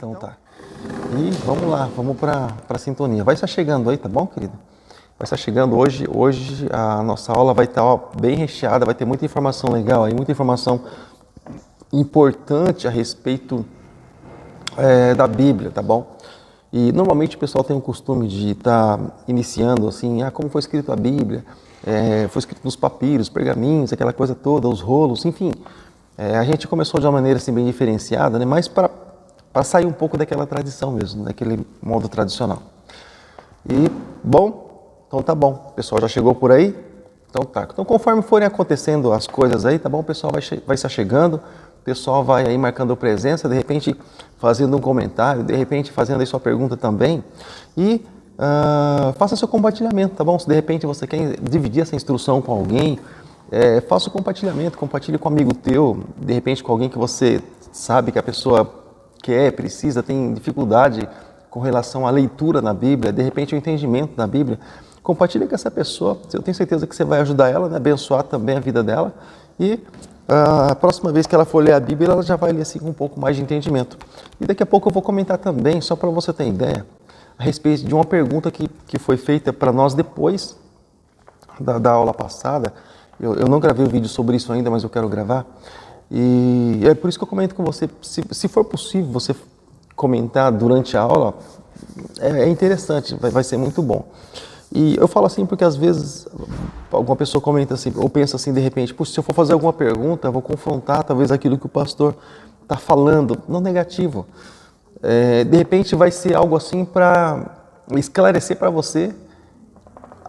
Então tá. E vamos lá, vamos para a sintonia. Vai estar chegando aí, tá bom, querido? Vai estar chegando hoje a nossa aula vai estar bem recheada, vai ter muita informação legal aí, muita informação importante a respeito da Bíblia, tá bom? E normalmente o pessoal tem o costume de estar iniciando assim, como foi escrito a Bíblia, foi escrito nos papiros, pergaminhos, aquela coisa toda, os rolos, enfim. A gente começou de uma maneira assim bem diferenciada, né? Mas para sair um pouco daquela tradição mesmo, daquele modo tradicional. E, bom, então tá bom. O pessoal já chegou por aí? Então tá. Então conforme forem acontecendo as coisas aí, tá bom? O pessoal vai estar chegando, o pessoal vai aí marcando presença, de repente fazendo um comentário, de repente fazendo aí sua pergunta também. E faça seu compartilhamento, tá bom? Se de repente você quer dividir essa instrução com alguém, faça o compartilhamento, compartilhe com um amigo teu, de repente com alguém que você sabe que a pessoa precisa, tem dificuldade com relação à leitura na Bíblia, de repente o entendimento da Bíblia. Compartilhe com essa pessoa, eu tenho certeza que você vai ajudar ela, né? Abençoar também a vida dela. E a próxima vez que ela for ler a Bíblia, ela já vai ler assim com um pouco mais de entendimento. E daqui a pouco eu vou comentar também, só para você ter ideia, a respeito de uma pergunta que foi feita para nós depois da aula passada. Eu não gravei o vídeo sobre isso ainda, mas eu quero gravar. E é por isso que eu comento com você, se for possível você comentar durante a aula, é interessante, vai ser muito bom. E eu falo assim porque às vezes alguma pessoa comenta assim, ou pensa assim de repente, se eu for fazer alguma pergunta, eu vou confrontar talvez aquilo que o pastor está falando, não negativo. De repente vai ser algo assim para esclarecer para você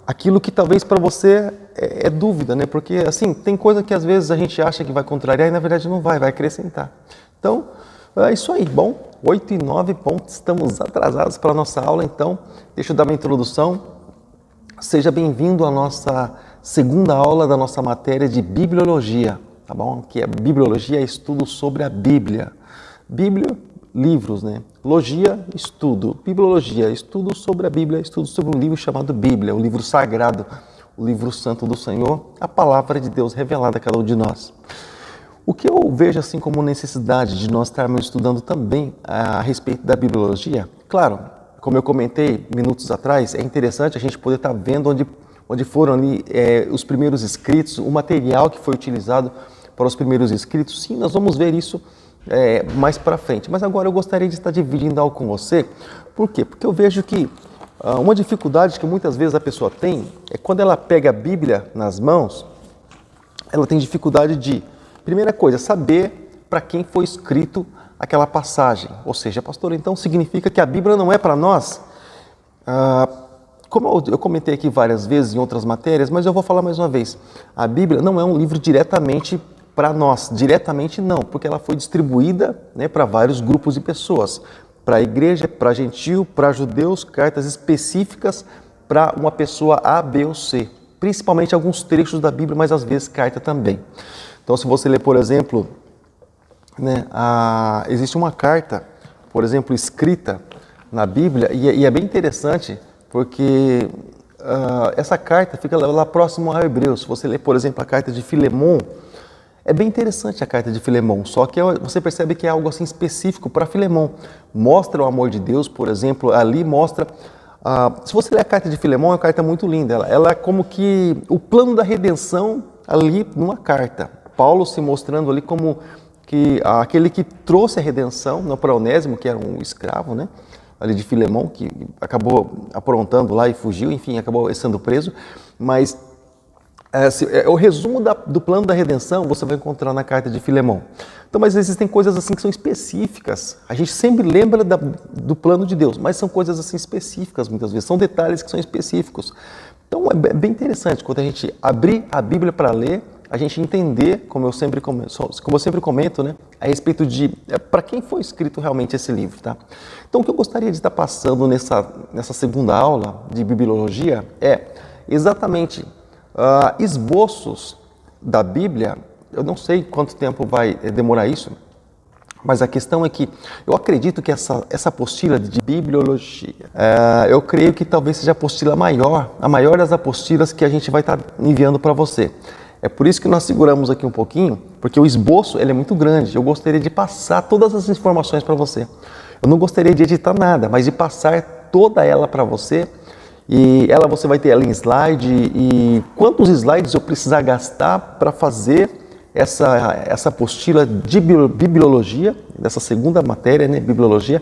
aquilo que talvez para você é dúvida, né? Porque assim, tem coisa que às vezes a gente acha que vai contrariar e na verdade não vai acrescentar. Então, é isso aí, bom? 8 e 9 pontos, estamos atrasados para a nossa aula, então deixa eu dar uma introdução. Seja bem-vindo à nossa segunda aula da nossa matéria de Bibliologia, tá bom? Que Bibliologia é estudo sobre a Bíblia. Bíblia, livros, né? Logia, estudo. Bibliologia, estudo sobre a Bíblia, estudo sobre um livro chamado Bíblia, o livro sagrado, o livro santo do Senhor, a palavra de Deus revelada a cada um de nós. O que eu vejo assim como necessidade de nós estarmos estudando também a respeito da bibliologia, claro, como eu comentei minutos atrás, é interessante a gente poder estar vendo onde foram ali os primeiros escritos, o material que foi utilizado para os primeiros escritos. Sim, nós vamos ver isso mais para frente. Mas agora eu gostaria de estar dividindo algo com você. Por quê? Porque eu vejo que uma dificuldade que muitas vezes a pessoa tem é quando ela pega a Bíblia nas mãos, ela tem dificuldade de, primeira coisa, saber para quem foi escrito aquela passagem. Ou seja, pastor, então significa que a Bíblia não é para nós? Como eu comentei aqui várias vezes em outras matérias, mas eu vou falar mais uma vez. A Bíblia não é um livro diretamente para nós. Diretamente não, porque ela foi distribuída, né, para vários grupos de pessoas. Para a igreja, para gentil, para judeus, cartas específicas para uma pessoa A, B ou C. Principalmente alguns trechos da Bíblia, mas às vezes carta também. Então, se você ler, por exemplo, né, existe uma carta, por exemplo, escrita na Bíblia, e é bem interessante, porque essa carta fica lá próximo a Hebreus. Se você ler, por exemplo, a carta de Filemon, é bem interessante a carta de Filemon, só que você percebe que é algo assim específico para Filemon. Mostra o amor de Deus, por exemplo, ali mostra... se você ler a carta de Filemon, é uma carta muito linda. Ela é como que o plano da redenção ali numa carta. Paulo se mostrando ali como que aquele que trouxe a redenção, não para Onésimo, que era um escravo, né, ali de Filemon, que acabou aprontando lá e fugiu, enfim, acabou sendo preso, mas o resumo do plano da redenção você vai encontrar na carta de Filemon. Então, mas existem coisas assim que são específicas. A gente sempre lembra do plano de Deus, mas são coisas assim específicas muitas vezes, são detalhes que são específicos. Então é bem interessante quando a gente abrir a Bíblia para ler, a gente entender, como eu sempre comento, né, a respeito de para quem foi escrito realmente esse livro, tá? Então, o que eu gostaria de estar passando nessa segunda aula de bibliologia é exatamente esboços da Bíblia. Eu não sei quanto tempo vai demorar isso, mas a questão é que eu acredito que essa apostila de bibliologia, eu creio que talvez seja a maior das apostilas que a gente vai estar enviando para você. É por isso que nós seguramos aqui um pouquinho, porque o esboço ele é muito grande. Eu gostaria de passar todas as informações para você. Eu não gostaria de editar nada, mas de passar toda ela para você. E ela você vai ter ela em slide. E quantos slides eu precisar gastar para fazer essa apostila de bibliologia, dessa segunda matéria, né, bibliologia.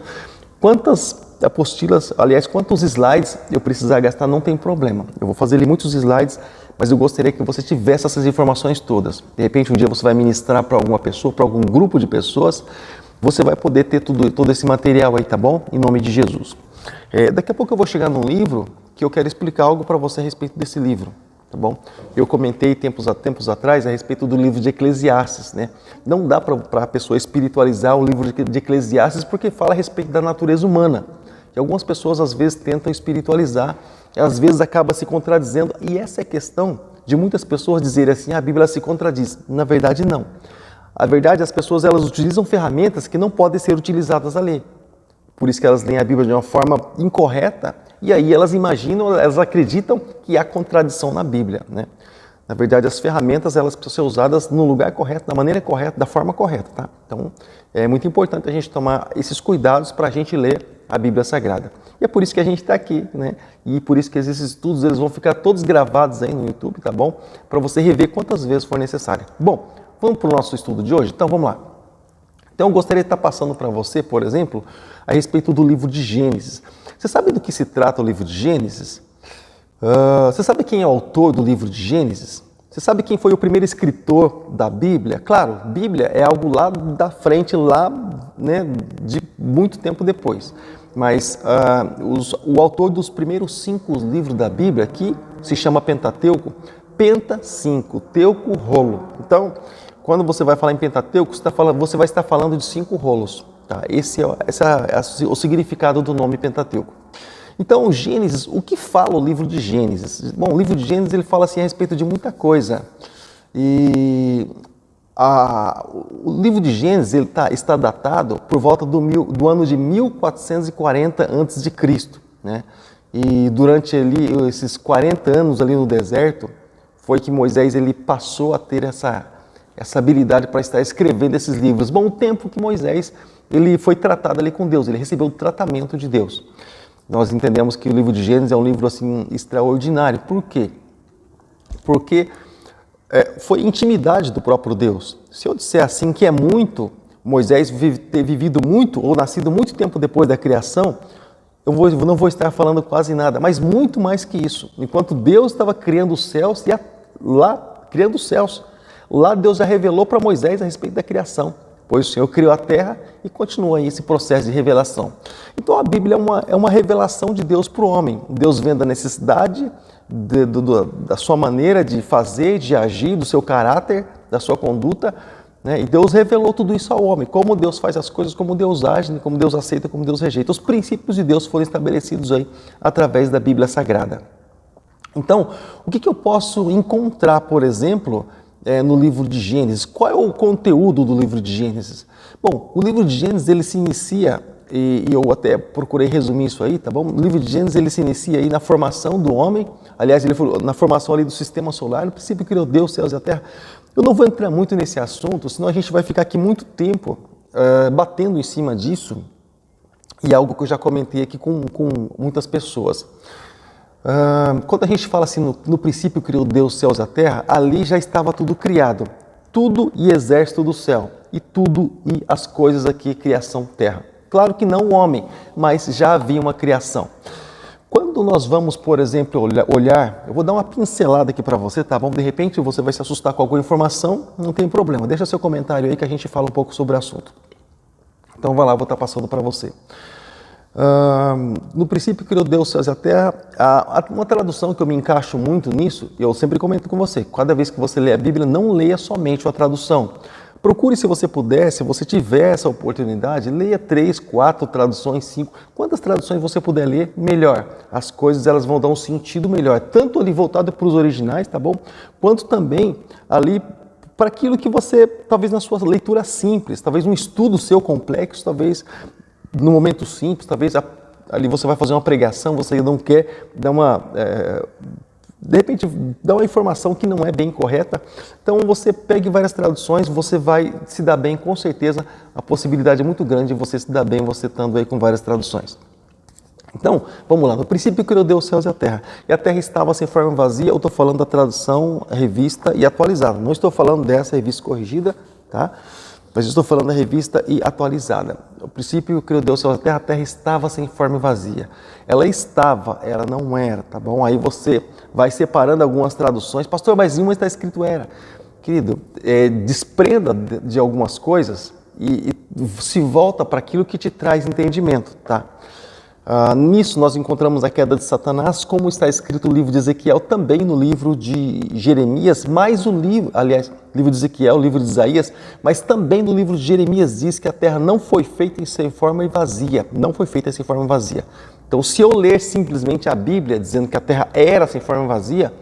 Quantas apostilas, aliás, quantos slides eu precisar gastar, não tem problema. Eu vou fazer ali muitos slides, mas eu gostaria que você tivesse essas informações todas. De repente, um dia você vai ministrar para alguma pessoa, para algum grupo de pessoas, você vai poder ter todo esse material aí, tá bom? Em nome de Jesus. Daqui a pouco eu vou chegar num livro que eu quero explicar algo para você a respeito desse livro. Tá bom? Eu comentei tempos atrás a respeito do livro de Eclesiastes, né? Não dá para a pessoa espiritualizar o livro de Eclesiastes porque fala a respeito da natureza humana. E algumas pessoas às vezes tentam espiritualizar, às vezes acaba se contradizendo. E essa é a questão de muitas pessoas dizerem assim, a Bíblia se contradiz. Na verdade, não. A verdade, as pessoas elas utilizam ferramentas que não podem ser utilizadas a ler. Por isso que elas leem a Bíblia de uma forma incorreta e aí elas imaginam, elas acreditam que há contradição na Bíblia, né? Na verdade, as ferramentas elas precisam ser usadas no lugar correto, da maneira correta, da forma correta, tá? Então, é muito importante a gente tomar esses cuidados para a gente ler a Bíblia Sagrada. E é por isso que a gente está aqui, né? E por isso que esses estudos eles vão ficar todos gravados aí no YouTube, tá bom? Para você rever quantas vezes for necessário. Bom, vamos para o nosso estudo de hoje? Então, vamos lá. Então, eu gostaria de estar passando para você, por exemplo, a respeito do livro de Gênesis. Você sabe do que se trata o livro de Gênesis? Você sabe quem é o autor do livro de Gênesis? Você sabe quem foi o primeiro escritor da Bíblia? Claro, Bíblia é algo lá da frente, lá, né, de muito tempo depois. Mas o autor dos primeiros 5 livros da Bíblia, que se chama Pentateuco, Penta 5, Teuco, rolo. Então, quando você vai falar em Pentateuco, você vai estar falando de 5 rolos. Tá? Esse é o significado do nome Pentateuco. Então, Gênesis, o que fala o livro de Gênesis? Bom, o livro de Gênesis ele fala assim, a respeito de muita coisa. E o livro de Gênesis ele está datado por volta do ano de 1440 a.C., né? E durante ali, esses 40 anos ali no deserto, foi que Moisés ele passou a ter essa habilidade para estar escrevendo esses livros. Bom, o tempo que Moisés ele foi tratado ali com Deus, ele recebeu o tratamento de Deus. Nós entendemos que o livro de Gênesis é um livro assim extraordinário. Por quê? Porque foi intimidade do próprio Deus. Se eu disser assim que é muito, Moisés ter vivido muito ou nascido muito tempo depois da criação, eu não vou estar falando quase nada, mas muito mais que isso. Enquanto Deus estava criando os céus, criando os céus, lá Deus já revelou para Moisés a respeito da criação. Pois o Senhor criou a terra e continua aí esse processo de revelação. Então a Bíblia é uma revelação de Deus para o homem. Deus vendo a necessidade da sua maneira de fazer, de agir, do seu caráter, da sua conduta, né? E Deus revelou tudo isso ao homem. Como Deus faz as coisas, como Deus age, como Deus aceita, como Deus rejeita. Os princípios de Deus foram estabelecidos aí através da Bíblia Sagrada. Então, o que eu posso encontrar, por exemplo, no livro de Gênesis? Qual é o conteúdo do livro de Gênesis? Bom, o livro de Gênesis ele se inicia, e eu até procurei resumir isso aí, tá bom? O livro de Gênesis ele se inicia aí na formação do homem, aliás, ele foi na formação ali do sistema solar, no princípio criou Deus, céus e a terra. Eu não vou entrar muito nesse assunto, senão a gente vai ficar aqui muito tempo batendo em cima disso, e é algo que eu já comentei aqui com muitas pessoas. Quando a gente fala assim, no princípio criou Deus, céus e a terra, ali já estava tudo criado, tudo e exército do céu, e tudo e as coisas aqui, criação terra. Claro que não o homem, mas já havia uma criação. Quando nós vamos, por exemplo, olhar, eu vou dar uma pincelada aqui para você, tá bom? De repente você vai se assustar com alguma informação, não tem problema, deixa seu comentário aí que a gente fala um pouco sobre o assunto. Então vai lá, eu vou estar passando para você. No princípio criou Deus, céus e a terra. Uma tradução que eu me encaixo muito nisso, eu sempre comento com você, cada vez que você lê a Bíblia, não leia somente a tradução. Procure, se você puder, se você tiver essa oportunidade, leia 3, 4 traduções, 5. Quantas traduções você puder ler, melhor. As coisas elas vão dar um sentido melhor, tanto ali voltado para os originais, tá bom? Quanto também ali para aquilo que você, talvez na sua leitura simples, talvez um estudo seu complexo, talvez no momento simples, talvez ali você vai fazer uma pregação, você não quer dar de repente dá uma informação que não é bem correta. Então você pegue várias traduções, você vai se dar bem, com certeza a possibilidade é muito grande de você se dar bem você estando aí com várias traduções. Então, vamos lá. No princípio criou Deus os céus e a terra estava sem forma vazia. Eu estou falando da tradução revista e atualizada. Não estou falando dessa revista corrigida, tá? Mas eu estou falando da revista e atualizada. No princípio criou Deus os céus e a terra estava sem forma e vazia. Ela estava, ela não era, tá bom? Aí você vai separando algumas traduções. Pastor, mas em uma está escrito era. Querido, desprenda de algumas coisas e se volta para aquilo que te traz entendimento, tá? Nisso nós encontramos a queda de Satanás, como está escrito no livro de Ezequiel, também no livro de Jeremias, mais o livro, aliás, livro de Ezequiel, livro de Isaías, mas também no livro de Jeremias diz que a terra não foi feita sem forma e vazia, não foi feita sem forma e vazia. Então, se eu ler simplesmente a Bíblia dizendo que a terra era sem forma e vazia,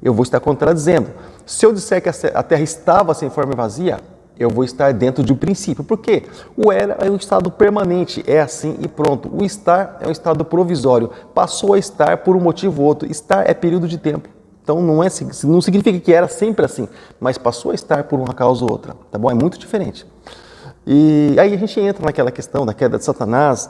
eu vou estar contradizendo. Se eu disser que a terra estava sem forma e vazia, eu vou estar dentro de um princípio. Por quê? O era é um estado permanente, é assim e pronto. O estar é um estado provisório. Passou a estar por um motivo ou outro. Estar é período de tempo. Então não significa que era sempre assim, mas passou a estar por uma causa ou outra. Tá bom? É muito diferente. E aí a gente entra naquela questão da queda de Satanás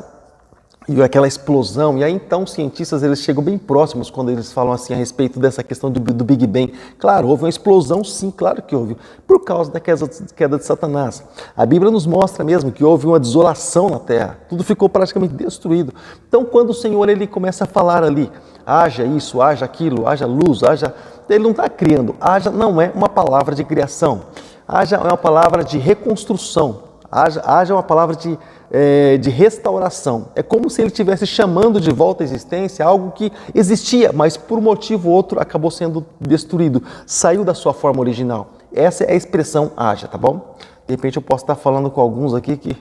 e aquela explosão, e aí então os cientistas eles chegam bem próximos quando eles falam assim a respeito dessa questão do Big Bang. Claro, houve uma explosão, sim, claro que houve, por causa da queda de Satanás. A Bíblia nos mostra mesmo que houve uma desolação na Terra, tudo ficou praticamente destruído. Então quando o Senhor ele começa a falar ali, haja isso, haja aquilo, haja luz, haja... Ele não está criando, haja não é uma palavra de criação, haja é uma palavra de reconstrução, haja uma palavra de restauração. É como se ele estivesse chamando de volta à existência algo que existia, mas por um motivo ou outro acabou sendo destruído, saiu da sua forma original. Essa é a expressão haja, tá bom? De repente eu posso estar falando com alguns aqui que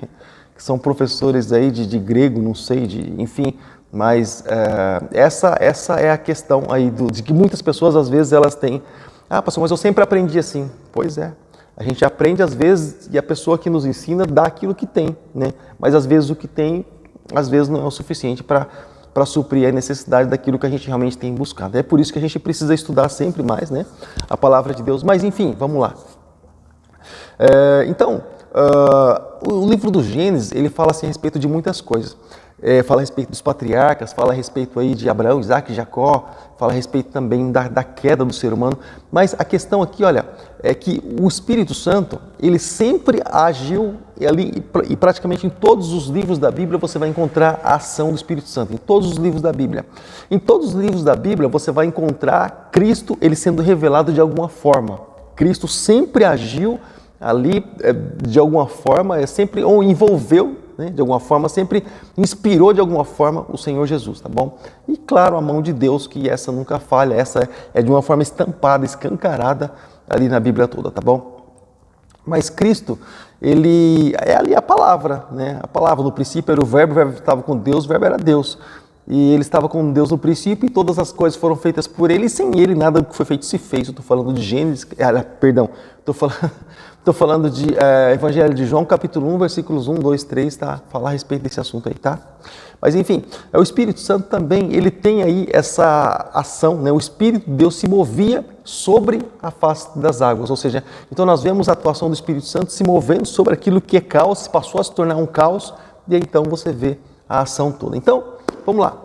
são professores aí de grego, não sei, enfim, mas essa é a questão aí de que muitas pessoas às vezes elas têm, pastor, mas eu sempre aprendi assim. Pois é. A gente aprende às vezes e a pessoa que nos ensina dá aquilo que tem, né? Mas às vezes o que tem, às vezes não é o suficiente para suprir a necessidade daquilo que a gente realmente tem buscado. É por isso que a gente precisa estudar sempre mais, né? A palavra de Deus. Mas enfim, vamos lá. Então, o livro do Gênesis, ele fala assim, a respeito de muitas coisas. Fala a respeito dos patriarcas, fala a respeito aí de Abraão, Isaac e Jacó, fala a respeito também da queda do ser humano. Mas a questão aqui, olha, é que o Espírito Santo, ele sempre agiu ali, e praticamente em todos os livros da Bíblia você vai encontrar a ação do Espírito Santo, em todos os livros da Bíblia. Em todos os livros da Bíblia você vai encontrar Cristo, ele sendo revelado de alguma forma. Cristo sempre agiu ali, de alguma forma, sempre ou envolveu, né, de alguma forma, sempre inspirou de alguma forma o Senhor Jesus, tá bom? E claro, a mão de Deus, que essa nunca falha, essa é de uma forma estampada, escancarada ali na Bíblia toda, tá bom? Mas Cristo, ele é ali a palavra, né? A palavra, no princípio era o verbo estava com Deus, o verbo era Deus. E ele estava com Deus no princípio e todas as coisas foram feitas por ele e sem ele nada do que foi feito se fez. Eu estou falando de Gênesis, estou falando de Evangelho de João, capítulo 1, versículos 1, 2, 3, tá? Falar a respeito desse assunto aí, tá? Mas enfim, o Espírito Santo também, ele tem aí essa ação, né? O Espírito de Deus se movia sobre a face das águas, ou seja, então nós vemos a atuação do Espírito Santo se movendo sobre aquilo que é caos, passou a se tornar um caos, e aí, então você vê a ação toda. Então, vamos lá.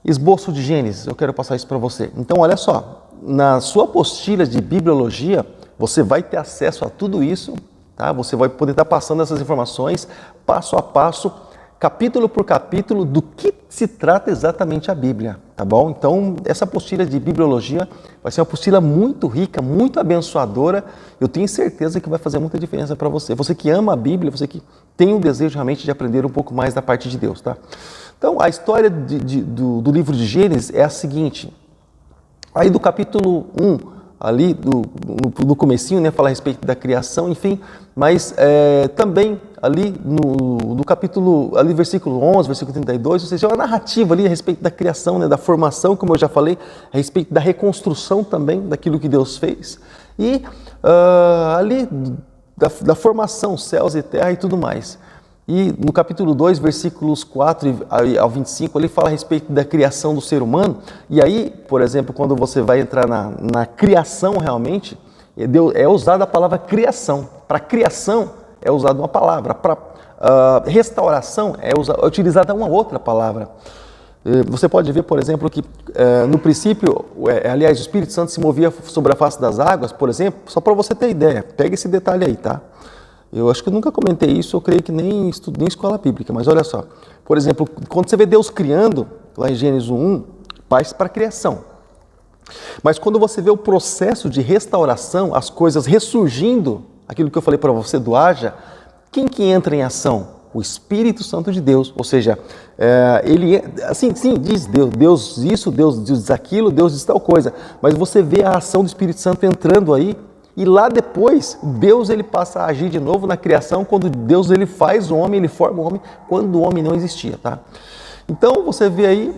Esboço de Gênesis, eu quero passar isso para você. Então, olha só, na sua apostila de bibliologia, você vai ter acesso a tudo isso, tá? Você vai poder estar passando essas informações, passo a passo, capítulo por capítulo, do que se trata exatamente a Bíblia, tá bom? Então, essa apostila de bibliologia vai ser uma apostila muito rica, muito abençoadora. Eu tenho certeza que vai fazer muita diferença para você. Você que ama a Bíblia, você que tem um desejo realmente de aprender um pouco mais da parte de Deus, tá? Então, a história do livro de Gênesis é a seguinte. Aí do capítulo 1, ali no comecinho, né, fala a respeito da criação, enfim, mas também ali no capítulo, ali versículo 11, versículo 32, ou seja, é uma narrativa ali a respeito da criação, né, da formação, como eu já falei, a respeito da reconstrução também daquilo que Deus fez, e ali da formação, céus e terra e tudo mais. E no capítulo 2, versículos 4 ao 25, ele fala a respeito da criação do ser humano. E aí, por exemplo, quando você vai entrar na criação realmente, é usada a palavra criação. Para criação é usada uma palavra. Para restauração é utilizada uma outra palavra. Você pode ver, por exemplo, que no princípio, aliás, o Espírito Santo se movia sobre a face das águas, por exemplo, só para você ter ideia. Pega esse detalhe aí, tá? Eu acho que eu nunca comentei isso, eu creio que nem estudei em escola bíblica, mas olha só. Por exemplo, quando você vê Deus criando, lá em Gênesis 1, parte para a criação. Mas quando você vê o processo de restauração, as coisas ressurgindo, aquilo que eu falei para você do haja, quem que entra em ação? O Espírito Santo de Deus, ou seja, ele, assim, sim, diz Deus isso, Deus diz aquilo, Deus diz tal coisa, mas você vê a ação do Espírito Santo entrando aí, e lá depois, Deus ele passa a agir de novo na criação, quando Deus ele faz o homem, ele forma o homem, quando o homem não existia, tá? Então você vê aí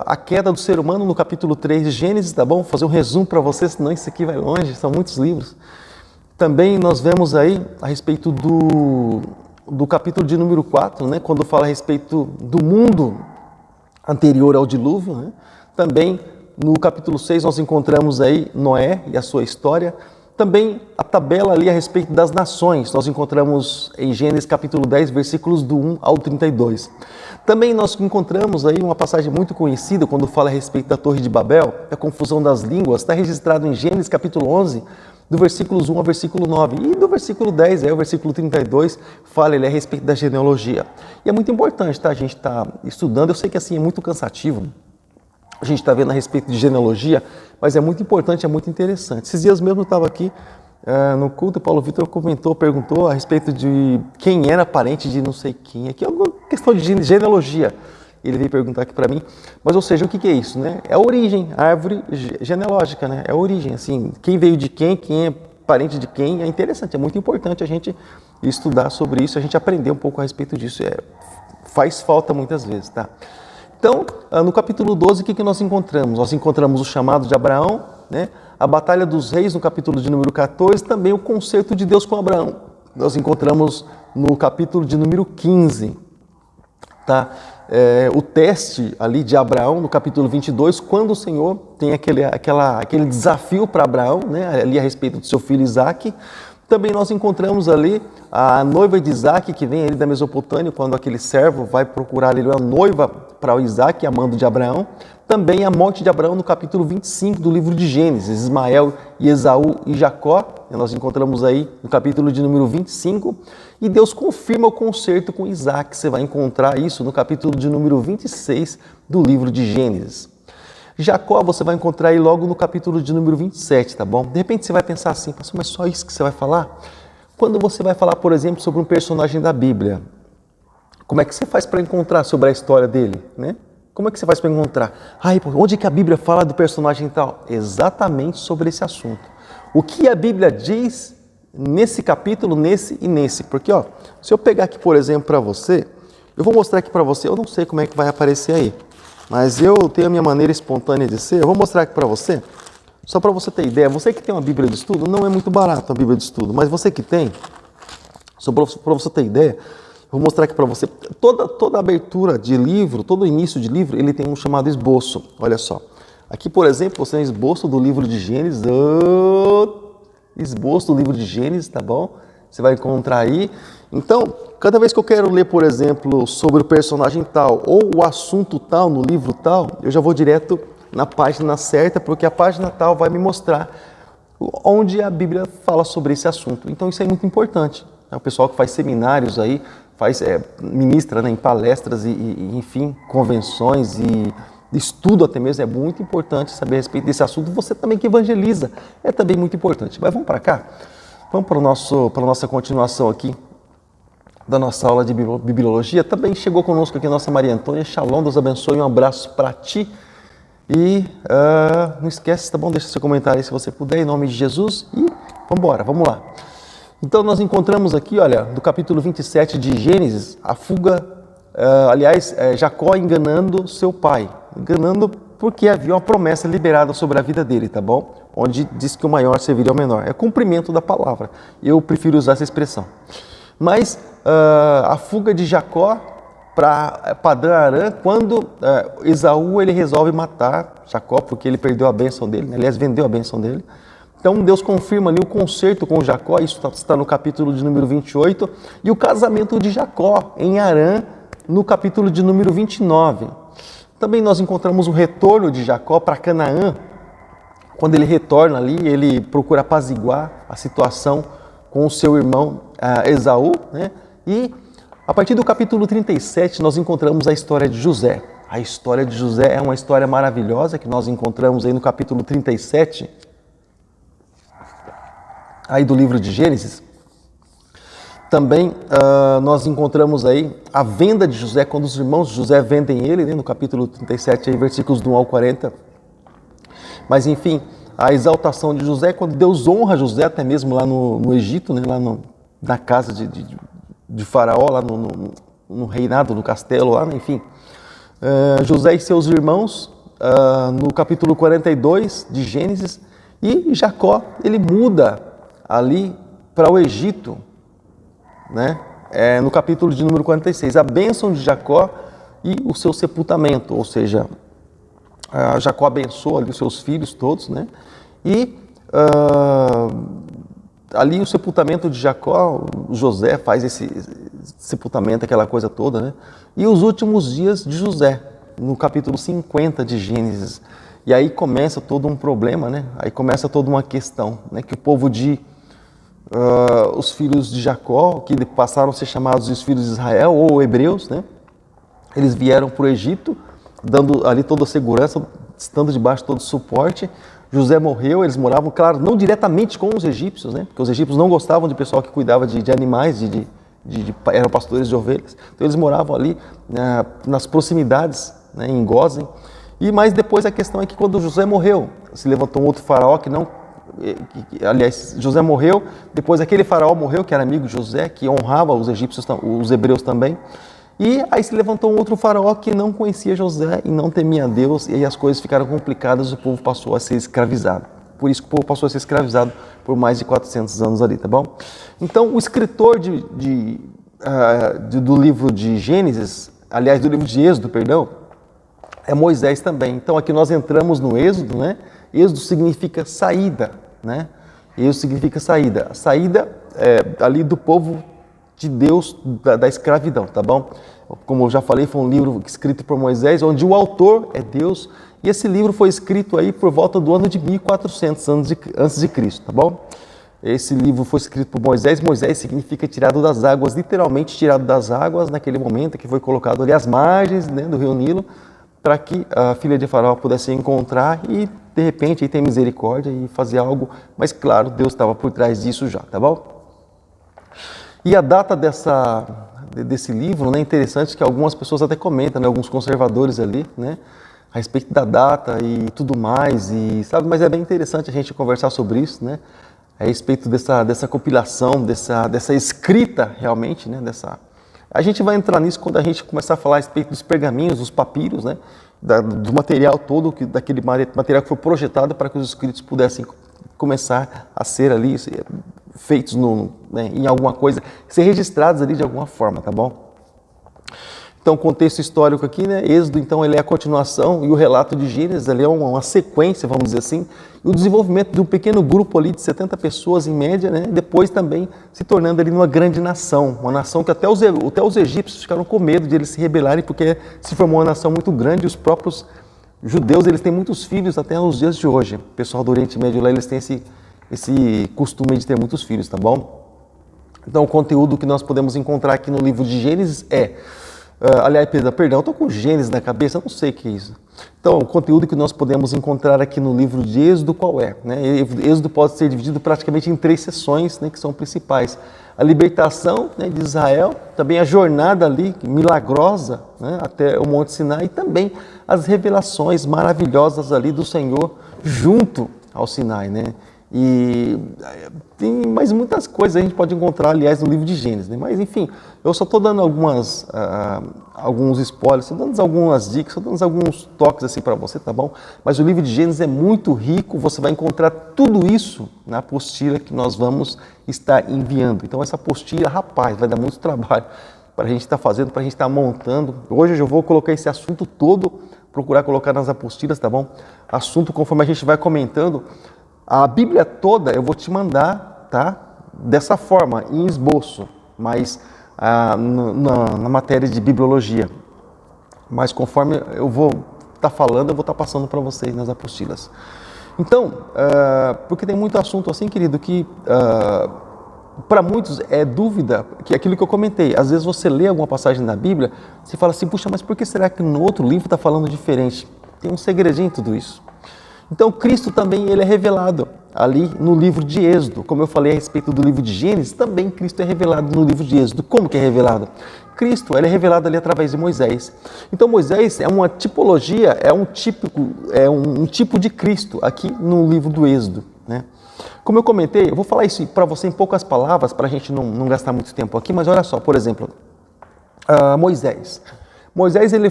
a queda do ser humano no capítulo 3 de Gênesis, tá bom? Vou fazer um resumo para vocês, senão isso aqui vai longe, são muitos livros. Também nós vemos aí a respeito do capítulo de número 4, né? Quando fala a respeito do mundo anterior ao dilúvio, né? Também no capítulo 6 nós encontramos aí Noé e a sua história. Também a tabela ali a respeito das nações, nós encontramos em Gênesis capítulo 10, versículos do 1 ao 32. Também nós encontramos aí uma passagem muito conhecida quando fala a respeito da Torre de Babel, a confusão das línguas, está registrado em Gênesis capítulo 11, do versículos 1 ao versículo 9. E do versículo 10, o versículo 32, fala ele a respeito da genealogia. E é muito importante, tá? A gente está estudando, eu sei que assim é muito cansativo, a gente está vendo a respeito de genealogia, mas é muito importante, é muito interessante. Esses dias mesmo eu estava aqui no culto, o Paulo Vitor perguntou a respeito de quem era parente de não sei quem. Aqui é uma questão de genealogia. Ele veio perguntar aqui para mim, mas ou seja, o que é isso, né? É a origem, a árvore genealógica, né? É a origem, assim, quem veio de quem é parente de quem, é interessante, é muito importante a gente estudar sobre isso, a gente aprender um pouco a respeito disso, faz falta muitas vezes, tá? Então, no capítulo 12, o que nós encontramos? Nós encontramos o chamado de Abraão, né? A batalha dos reis no capítulo de número 14, também o concerto de Deus com Abraão. Nós encontramos no capítulo de número 15, tá? O teste ali de Abraão no capítulo 22, quando o Senhor tem aquele desafio para Abraão, né? Ali a respeito do seu filho Isaque. Também nós encontramos ali a noiva de Isaque, que vem ali da Mesopotâmia, quando aquele servo vai procurar ali uma noiva para o Isaque, amando de Abraão. Também a morte de Abraão no capítulo 25 do livro de Gênesis, Ismael e Esaú e Jacó, nós encontramos aí no capítulo de número 25. E Deus confirma o concerto com Isaque, você vai encontrar isso no capítulo de número 26 do livro de Gênesis. Jacó você vai encontrar aí logo no capítulo de número 27, tá bom? De repente você vai pensar assim, mas só isso que você vai falar? Quando você vai falar, por exemplo, sobre um personagem da Bíblia, como é que você faz para encontrar sobre a história dele, né? Como é que você faz para encontrar? Onde que a Bíblia fala do personagem tal? Exatamente sobre esse assunto. O que a Bíblia diz nesse capítulo, nesse e nesse? Porque, ó, se eu pegar aqui, por exemplo, para você, eu vou mostrar aqui para você, eu não sei como é que vai aparecer aí, mas eu tenho a minha maneira espontânea de ser, eu vou mostrar aqui para você, só para você ter ideia. Você que tem uma Bíblia de estudo, não é muito barato a Bíblia de estudo, mas você que tem, só para você ter ideia, vou mostrar aqui para você, toda abertura de livro, todo início de livro, ele tem um chamado esboço, olha só. Aqui, por exemplo, você tem um esboço do livro de Gênesis, esboço do livro de Gênesis, tá bom? Você vai encontrar aí. Então, cada vez que eu quero ler, por exemplo, sobre o personagem tal ou o assunto tal no livro tal, eu já vou direto na página certa, porque a página tal vai me mostrar onde a Bíblia fala sobre esse assunto. Então, isso é muito importante. O pessoal que faz seminários aí, ministra, né, em palestras e, enfim, convenções e estudo até mesmo, é muito importante saber a respeito desse assunto. Você também que evangeliza, é também muito importante. Mas vamos para cá? Vamos para a nossa continuação aqui da nossa aula de bibliologia. Também chegou conosco aqui a nossa Maria Antônia. Shalom, Deus abençoe, um abraço para ti. E não esquece, tá bom? Deixa seu comentário aí se você puder, em nome de Jesus. E vamos lá. Então nós encontramos aqui, olha, do capítulo 27 de Gênesis, a fuga, Jacó enganando seu pai. Enganando porque havia uma promessa liberada sobre a vida dele, tá bom? Onde diz que o maior serviria ao menor. É cumprimento da palavra. Eu prefiro usar essa expressão. Mas a fuga de Jacó para Padã-Arã, quando Esaú ele resolve matar Jacó, porque ele perdeu a bênção dele, né? Aliás, vendeu a bênção dele. Então Deus confirma ali o concerto com Jacó, isso está no capítulo de número 28, e o casamento de Jacó em Harã, no capítulo de número 29. Também nós encontramos o retorno de Jacó para Canaã. Quando ele retorna ali, ele procura apaziguar a situação com o seu irmão Esaú, né? E a partir do capítulo 37 nós encontramos a história de José. A história de José é uma história maravilhosa que nós encontramos aí no capítulo 37, aí do livro de Gênesis. Também nós encontramos aí a venda de José, quando os irmãos de José vendem ele, né, no capítulo 37, aí, versículos do 1 ao 40. Mas enfim, a exaltação de José, quando Deus honra José, até mesmo lá no Egito, né, lá na casa de Faraó, lá no reinado, no castelo, lá, enfim. José e seus irmãos, no capítulo 42 de Gênesis, e Jacó, ele muda ali para o Egito, né? No capítulo de número 46, a bênção de Jacó e o seu sepultamento, ou seja, Jacó abençoa ali os seus filhos todos, né? E ali o sepultamento de Jacó, José faz esse sepultamento, aquela coisa toda, né? E os últimos dias de José, no capítulo 50 de Gênesis. E aí começa todo um problema, né? Aí começa toda uma questão, né? Que o povo os filhos de Jacó, que passaram a ser chamados os filhos de Israel, ou hebreus, né? Eles vieram para o Egito, dando ali toda a segurança, estando debaixo de todo o suporte. José morreu, eles moravam, claro, não diretamente com os egípcios, né? Porque os egípcios não gostavam de pessoal que cuidava de animais, eram pastores de ovelhas. Então eles moravam ali nas proximidades, né, em Gósen. Mas depois a questão é que quando José morreu, se levantou um outro faraó aliás, José morreu, depois aquele faraó morreu, que era amigo de José, que honrava os egípcios, os hebreus também. E aí se levantou um outro faraó que não conhecia José e não temia a Deus, e aí as coisas ficaram complicadas e o povo passou a ser escravizado. Por isso que o povo passou a ser escravizado por mais de 400 anos ali, tá bom? Então, o escritor do livro de Gênesis, aliás, do livro de Êxodo, perdão, é Moisés também. Então, aqui nós entramos no Êxodo, né? Êxodo significa saída, né? Êxodo significa saída. A saída ali do povo de Deus, da escravidão, tá bom? Como eu já falei, foi um livro escrito por Moisés, onde o autor é Deus, e esse livro foi escrito aí por volta do ano de 1400 antes de Cristo, tá bom? Esse livro foi escrito por Moisés. Moisés significa tirado das águas, literalmente tirado das águas naquele momento, que foi colocado ali às margens, né, do rio Nilo, para que a filha de Faraó pudesse encontrar e, de repente, aí ter misericórdia e fazer algo. Mas, claro, Deus estava por trás disso já, tá bom? E a data desse livro, né, é interessante que algumas pessoas até comentam, né, alguns conservadores ali, né, a respeito da data e tudo mais, e sabe, mas é bem interessante a gente conversar sobre isso, né, a respeito dessa compilação, dessa escrita realmente, né, A gente vai entrar nisso quando a gente começar a falar a respeito dos pergaminhos, dos papiros, né, do material todo, daquele material que foi projetado para que os escritos pudessem começar a ser ali feitos em alguma coisa, ser registrados ali de alguma forma, tá bom? Então, o contexto histórico aqui, né? Êxodo, então, ele é a continuação, e o relato de Gênesis, ele é uma sequência, vamos dizer assim, e o desenvolvimento de um pequeno grupo ali de 70 pessoas em média, né? Depois também se tornando ali uma grande nação, uma nação que até os egípcios ficaram com medo de eles se rebelarem, porque se formou uma nação muito grande, e os próprios judeus, eles têm muitos filhos até nos dias de hoje. O pessoal do Oriente Médio lá, eles têm esse costume de ter muitos filhos, tá bom? Então, o conteúdo que nós podemos encontrar aqui no livro de Gênesis aliás, perdão, eu estou com Gênesis na cabeça, eu não sei o que é isso. Então, o conteúdo que nós podemos encontrar aqui no livro de Êxodo, qual é? Né? Êxodo pode ser dividido praticamente em 3 seções, né, que são principais. A libertação, né, de Israel, também a jornada ali, milagrosa, né, até o Monte Sinai, e também as revelações maravilhosas ali do Senhor junto ao Sinai, né? E tem mais muitas coisas a gente pode encontrar, aliás, no livro de Gênesis, né? Mas enfim, eu só estou dando alguns spoilers, estou dando algumas dicas, estou dando alguns toques assim para você, tá bom? Mas o livro de Gênesis é muito rico, você vai encontrar tudo isso na apostila que nós vamos estar enviando. Então essa apostila, rapaz, vai dar muito trabalho para a gente estar fazendo, para a gente estar montando. Hoje eu vou colocar esse assunto todo, procurar colocar nas apostilas, tá bom? Assunto conforme a gente vai comentando. A Bíblia toda eu vou te mandar, tá? Dessa forma, em esboço, mas na matéria de bibliologia. Mas conforme eu vou estar falando, eu vou estar passando para vocês nas apostilas. Então, porque tem muito assunto assim, querido, que para muitos é dúvida, que é aquilo que eu comentei. Às vezes você lê alguma passagem da Bíblia, você fala assim, puxa, mas por que será que no outro livro está falando diferente? Tem um segredinho em tudo isso. Então, Cristo também ele é revelado ali no livro de Êxodo. Como eu falei a respeito do livro de Gênesis, também Cristo é revelado no livro de Êxodo. Como que é revelado? Cristo ele é revelado ali através de Moisés. Então, Moisés é uma tipologia, é um tipo de Cristo aqui no livro do Êxodo, né? Como eu comentei, eu vou falar isso para você em poucas palavras, para a gente não gastar muito tempo aqui, mas olha só, por exemplo, Moisés. Moisés ele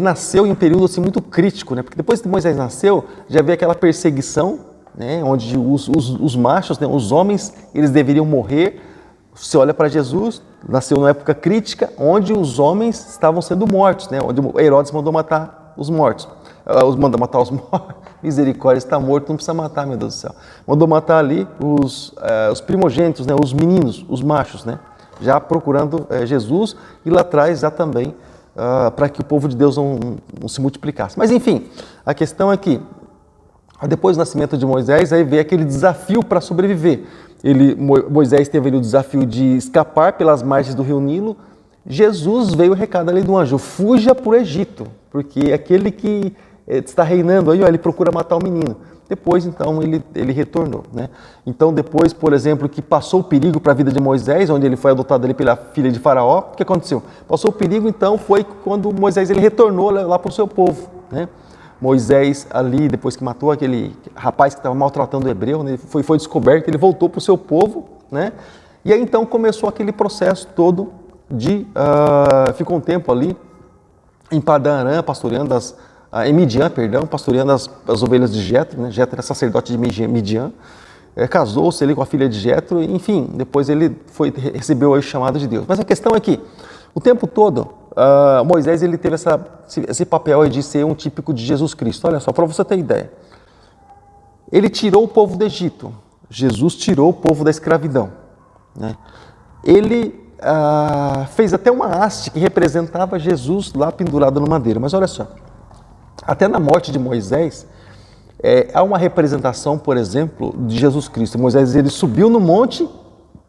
nasceu em um período assim, muito crítico, né? Porque depois que Moisés nasceu, já veio aquela perseguição, né? Onde os machos, né? Os homens, eles deveriam morrer. Você olha para Jesus, nasceu numa época crítica, onde os homens estavam sendo mortos, né? Onde Herodes mandou matar os mortos. Mandou matar os mortos. Misericórdia, está morto, não precisa matar, meu Deus do céu. Mandou matar ali os primogênitos, né? Os meninos, os machos, né? Já procurando Jesus, e lá atrás já também para que o povo de Deus não se multiplicasse. Mas enfim, a questão é que depois do nascimento de Moisés, aí veio aquele desafio para sobreviver. Moisés teve ali o desafio de escapar pelas margens do rio Nilo. Jesus veio o recado ali do anjo, fuja para o Egito, porque aquele que está reinando aí, ele procura matar o menino. Depois, então, ele retornou, né? Então, depois, por exemplo, que passou o perigo para a vida de Moisés, onde ele foi adotado ali pela filha de Faraó, o que aconteceu? Passou o perigo, então, foi quando Moisés ele retornou lá para o seu povo, né? Moisés ali, depois que matou aquele rapaz que estava maltratando o hebreu, né? Foi descoberto, ele voltou para o seu povo, né? E aí, então, começou aquele processo todo ficou um tempo ali em Padã Arã, pastoreando em Midian, pastoreando as ovelhas de Jetro, né? Jetro era sacerdote de Midian, casou-se ali com a filha de Jetro, enfim, depois ele recebeu aí o chamado de Deus. Mas a questão é que, o tempo todo, Moisés ele teve esse papel aí de ser um típico de Jesus Cristo. Olha só, para você ter ideia, ele tirou o povo do Egito, Jesus tirou o povo da escravidão, né? Ele fez até uma haste que representava Jesus lá pendurado no madeiro, mas olha só, até na morte de Moisés, há uma representação, por exemplo, de Jesus Cristo. Moisés ele subiu no monte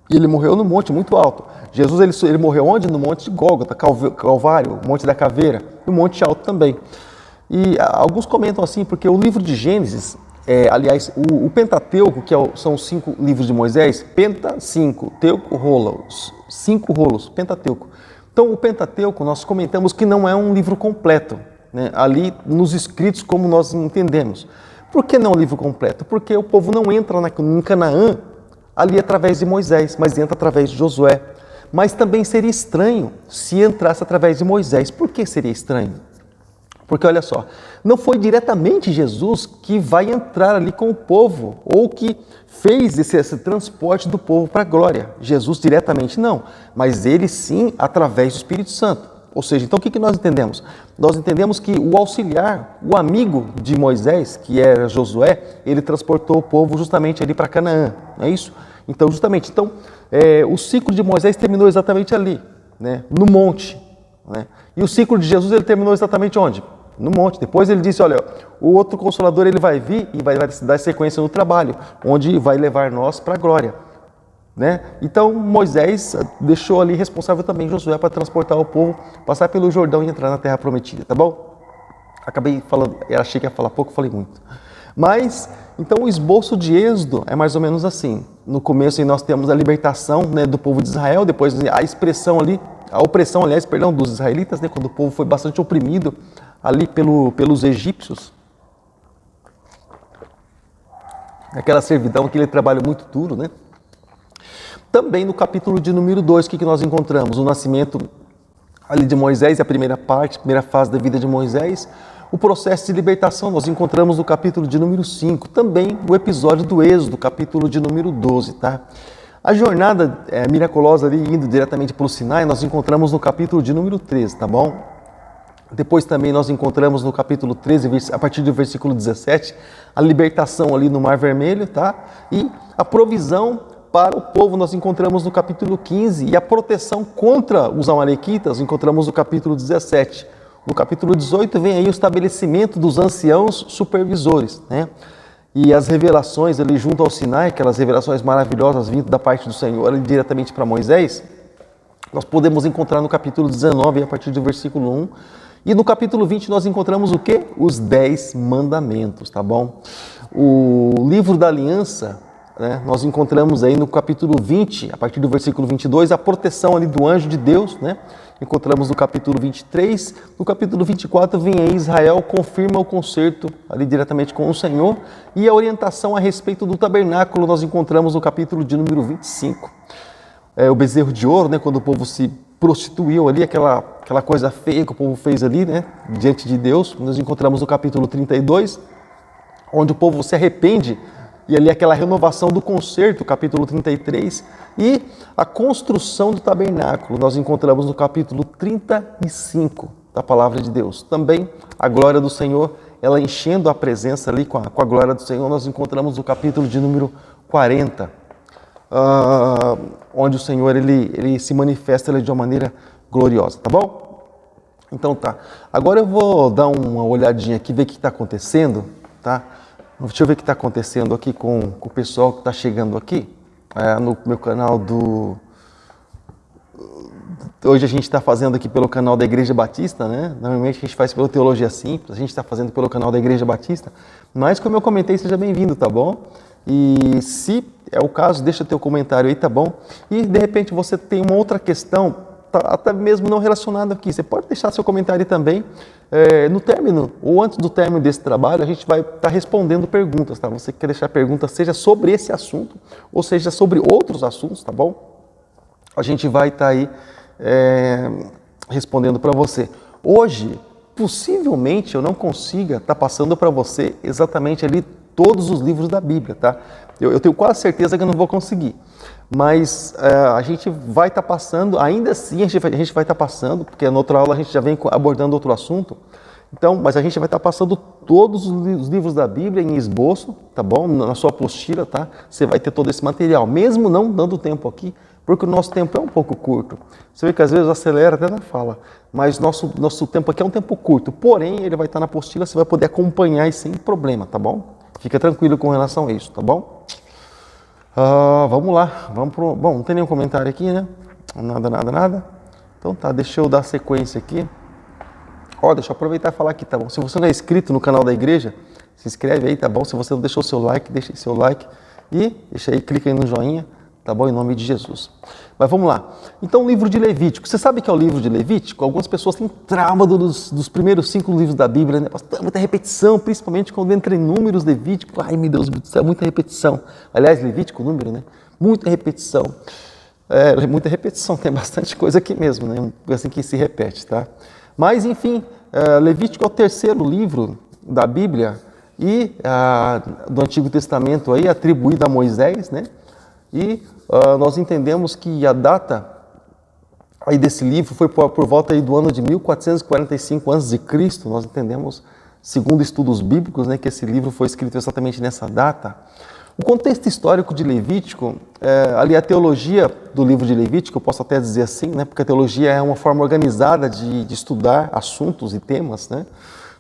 e ele morreu no monte muito alto. Jesus ele morreu onde? No monte de Gólgota, Calvário, Monte da Caveira, e o Monte Alto também. E alguns comentam assim, porque o livro de Gênesis, aliás, o Pentateuco, que são os 5 livros de Moisés, Penta 5, Teuco rola, 5 rolos, Pentateuco. Então o Pentateuco nós comentamos que não é um livro completo, né? Ali nos escritos como nós entendemos. Por que não um livro completo? Porque o povo não entra em Canaã ali através de Moisés, mas entra através de Josué. Mas também seria estranho se entrasse através de Moisés. Por que seria estranho? Porque olha só, não foi diretamente Jesus que vai entrar ali com o povo, ou que fez esse transporte do povo para a glória. Jesus diretamente não, mas ele sim através do Espírito Santo. Ou seja, então o que nós entendemos? Nós entendemos que o auxiliar, o amigo de Moisés, que era Josué, ele transportou o povo justamente ali para Canaã, não é isso? Então, o ciclo de Moisés terminou exatamente ali, né? No monte, né? E o ciclo de Jesus ele terminou exatamente onde? No monte. Depois ele disse, olha, o outro Consolador ele vai vir e vai dar sequência no trabalho, onde vai levar nós para a glória, né? Então Moisés deixou ali responsável também Josué para transportar o povo, passar pelo Jordão e entrar na Terra Prometida, tá bom? Acabei falando, eu achei que ia falar pouco, falei muito. Mas, então o esboço de Êxodo é mais ou menos assim. No começo nós temos a libertação, né, do povo de Israel, depois a opressão, dos israelitas, né, quando o povo foi bastante oprimido ali pelos egípcios. aquela servidão, aquele trabalho muito duro, né? Também no capítulo de número 2, o que nós encontramos? O nascimento ali de Moisés, a primeira parte, a primeira fase da vida de Moisés. O processo de libertação nós encontramos no capítulo de número 5. Também o episódio do Êxodo, capítulo de número 12, tá? A jornada miraculosa ali, indo diretamente para o Sinai, nós encontramos no capítulo de número 13, tá bom? Depois também nós encontramos no capítulo 13, a partir do versículo 17, a libertação ali no Mar Vermelho, tá? E a provisão para o povo nós encontramos no capítulo 15 e a proteção contra os amalequitas encontramos no capítulo 17. No capítulo 18 vem aí o estabelecimento dos anciãos supervisores, né? E as revelações ali junto ao Sinai, aquelas revelações maravilhosas vindo da parte do Senhor ali diretamente para Moisés, nós podemos encontrar no capítulo 19 a partir do versículo 1. E no capítulo 20 nós encontramos o quê? Os 10 mandamentos, tá bom? O livro da aliança, né, nós encontramos aí no capítulo 20, a partir do versículo 22, a proteção ali do anjo de Deus, né? Encontramos no capítulo 23, no capítulo 24 vem aí Israel, confirma o concerto ali diretamente com o Senhor, e a orientação a respeito do tabernáculo nós encontramos no capítulo de número 25. O bezerro de ouro, né, quando o povo se prostituiu ali, aquela coisa feia que o povo fez ali, né, diante de Deus, nós encontramos no capítulo 32, onde o povo se arrepende, e ali aquela renovação do concerto, capítulo 33, e a construção do tabernáculo, nós encontramos no capítulo 35 da palavra de Deus. Também a glória do Senhor, ela enchendo a presença ali com a glória do Senhor, nós encontramos no capítulo de número 40, onde o Senhor ele se manifesta de uma maneira gloriosa, tá bom? Então tá, agora eu vou dar uma olhadinha aqui, ver o que está acontecendo, tá? Deixa eu ver o que está acontecendo aqui com o pessoal que está chegando aqui, no meu canal do... Hoje a gente está fazendo aqui pelo canal da Igreja Batista, né? Normalmente a gente faz pelo Teologia Simples, a gente está fazendo pelo canal da Igreja Batista, mas como eu comentei, seja bem-vindo, tá bom? E se é o caso, deixa teu comentário aí, tá bom? E de repente você tem uma outra questão, até mesmo não relacionada aqui, você pode deixar seu comentário também. No término, ou antes do término desse trabalho, a gente vai estar respondendo perguntas, tá? Você quer deixar perguntas, seja sobre esse assunto, ou seja sobre outros assuntos, tá bom? A gente vai estar aí respondendo para você. Hoje, possivelmente, eu não consiga estar passando para você exatamente ali todos os livros da Bíblia, tá? Eu tenho quase certeza que eu não vou conseguir, mas a gente vai estar passando, ainda assim a gente vai estar passando, porque na outra aula a gente já vem abordando outro assunto, então, mas a gente vai estar passando todos os livros da Bíblia em esboço, tá bom? Na sua apostila, tá? Você vai ter todo esse material, mesmo não dando tempo aqui, porque o nosso tempo é um pouco curto. Você vê que às vezes acelera até na fala, mas nosso tempo aqui é um tempo curto, porém ele vai estar na apostila, você vai poder acompanhar e sem problema, tá bom? Fica tranquilo com relação a isso, tá bom? Vamos lá, Bom, não tem nenhum comentário aqui, né? Nada. Então tá, deixa eu dar sequência aqui. Deixa eu aproveitar e falar aqui, tá bom? Se você não é inscrito no canal da igreja, se inscreve aí, tá bom? Se você não deixou o seu like, deixa aí seu like e deixa aí, clica aí no joinha, tá bom? Em nome de Jesus. Mas vamos lá. Então, o livro de Levítico. Você sabe que é o livro de Levítico? Algumas pessoas têm trauma dos primeiros 5 livros da Bíblia, né? Muita repetição, principalmente quando entra em Números, Levítico. Ai, meu Deus do céu, muita repetição. Aliás, Levítico, número, né? Muita repetição. Muita repetição, tem bastante coisa aqui mesmo, né? Assim que se repete, tá? Mas, enfim, Levítico é o terceiro livro da Bíblia e do Antigo Testamento aí, atribuído a Moisés, né? E nós entendemos que a data aí desse livro foi por volta aí do ano de 1445 a.C. Nós entendemos, segundo estudos bíblicos, né, que esse livro foi escrito exatamente nessa data. O contexto histórico de Levítico, ali a teologia do livro de Levítico, eu posso até dizer assim, né, porque a teologia é uma forma organizada de estudar assuntos e temas, né?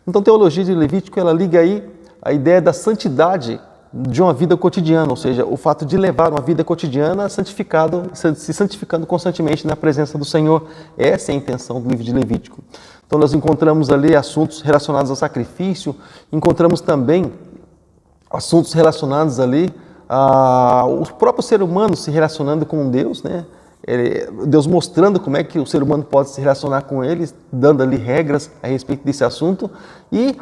Então, a teologia de Levítico, ela liga aí a ideia da santidade de uma vida cotidiana, ou seja, o fato de levar uma vida cotidiana se santificando constantemente na presença do Senhor. Essa é a intenção do livro de Levítico. Então nós encontramos ali assuntos relacionados ao sacrifício, encontramos também assuntos relacionados ali ao próprio ser humano se relacionando com Deus, né? Deus mostrando como é que o ser humano pode se relacionar com ele, dando ali regras a respeito desse assunto. E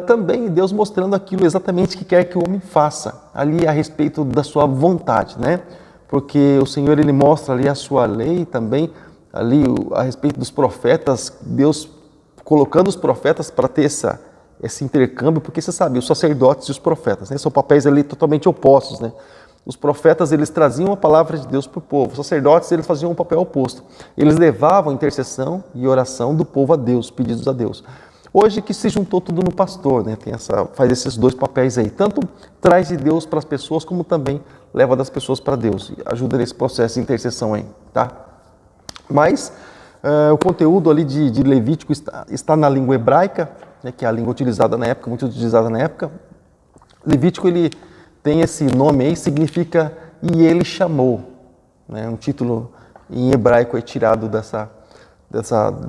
também Deus mostrando aquilo exatamente que quer que o homem faça, ali a respeito da sua vontade, né? Porque o Senhor, ele mostra ali a sua lei também, ali a respeito dos profetas, Deus colocando os profetas para ter esse intercâmbio, porque você sabe, os sacerdotes e os profetas, né, são papéis ali totalmente opostos, né? Os profetas, eles traziam a palavra de Deus para o povo, os sacerdotes, eles faziam um papel oposto, eles levavam a intercessão e oração do povo a Deus, pedidos a Deus. Hoje que se juntou tudo no pastor, né? Faz esses dois papéis aí, tanto traz de Deus para as pessoas, como também leva das pessoas para Deus, e ajuda nesse processo de intercessão aí, tá? Mas o conteúdo ali de Levítico está na língua hebraica, né, que é a língua utilizada na época, muito utilizada na época. Levítico, ele tem esse nome aí, significa "e ele chamou", né? Um título em hebraico aí tirado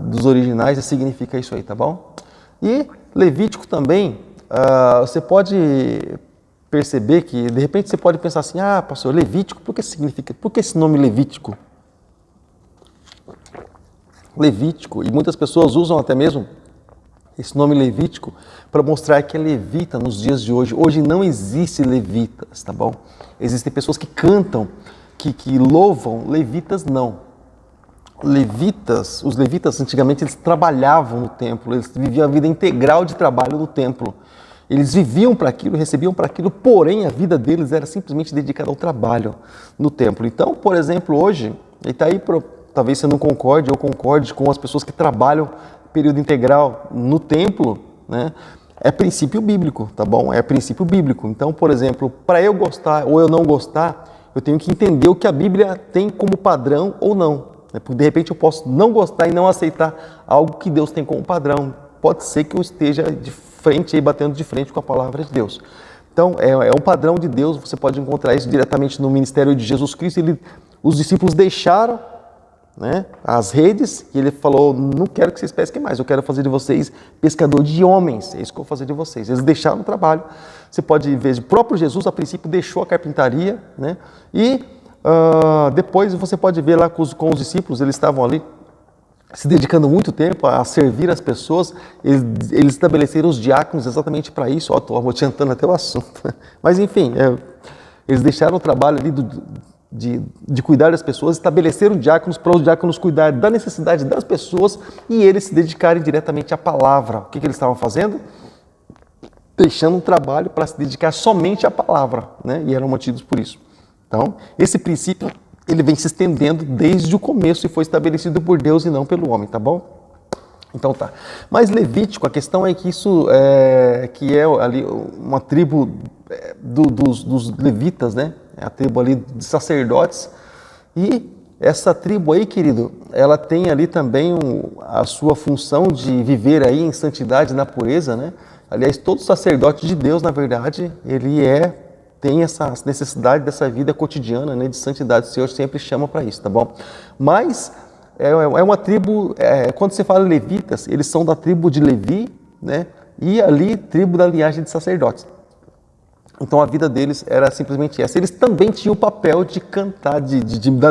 dos originais, e significa isso aí, tá bom? E Levítico também, você pode perceber que, de repente, você pode pensar assim: ah, pastor, Levítico, por que esse nome Levítico? Levítico, e muitas pessoas usam até mesmo esse nome Levítico para mostrar que é levita nos dias de hoje. Hoje não existe levitas, tá bom? Existem pessoas que cantam, que louvam, levitas não. Os levitas antigamente eles trabalhavam no templo, eles viviam a vida integral de trabalho no templo. Eles viviam para aquilo, recebiam para aquilo, porém a vida deles era simplesmente dedicada ao trabalho no templo. Então, por exemplo, hoje, e está aí, talvez você não concorde ou concorde com as pessoas que trabalham período integral no templo, né? É princípio bíblico, tá bom? É princípio bíblico. Então, por exemplo, para eu gostar ou eu não gostar, eu tenho que entender o que a Bíblia tem como padrão ou não. Porque de repente eu posso não gostar e não aceitar algo que Deus tem como padrão. Pode ser que eu esteja de frente, aí, batendo de frente com a palavra de Deus. Então, é um padrão de Deus, você pode encontrar isso diretamente no ministério de Jesus Cristo. Os discípulos deixaram, né, as redes, e ele falou: não quero que vocês pesquem mais, eu quero fazer de vocês pescador de homens, é isso que eu vou fazer de vocês. Eles deixaram o trabalho. Você pode ver, o próprio Jesus a princípio deixou a carpintaria, né, e depois você pode ver lá com os discípulos, eles estavam ali se dedicando muito tempo a servir as pessoas. Eles estabeleceram os diáconos exatamente para isso. Estou adiantando até o assunto, mas enfim, eles deixaram o trabalho ali de cuidar das pessoas, estabeleceram diáconos para os diáconos cuidar da necessidade das pessoas e eles se dedicarem diretamente à palavra. O que eles estavam fazendo? Deixando um trabalho para se dedicar somente à palavra, né? E eram mantidos por isso. Então, esse princípio, ele vem se estendendo desde o começo e foi estabelecido por Deus e não pelo homem, tá bom? Então tá. Mas Levítico, a questão é que isso que é ali uma tribo dos levitas, né? É a tribo ali de sacerdotes. E essa tribo aí, querido, ela tem ali também a sua função de viver aí em santidade, na pureza, né? Aliás, todo sacerdote de Deus, na verdade, ele tem essa necessidade dessa vida cotidiana, né, de santidade. O Senhor sempre chama para isso, tá bom? Mas é uma tribo, quando você fala levitas, eles são da tribo de Levi, né, e ali tribo da linhagem de sacerdotes. Então a vida deles era simplesmente essa. Eles também tinham o papel de cantar,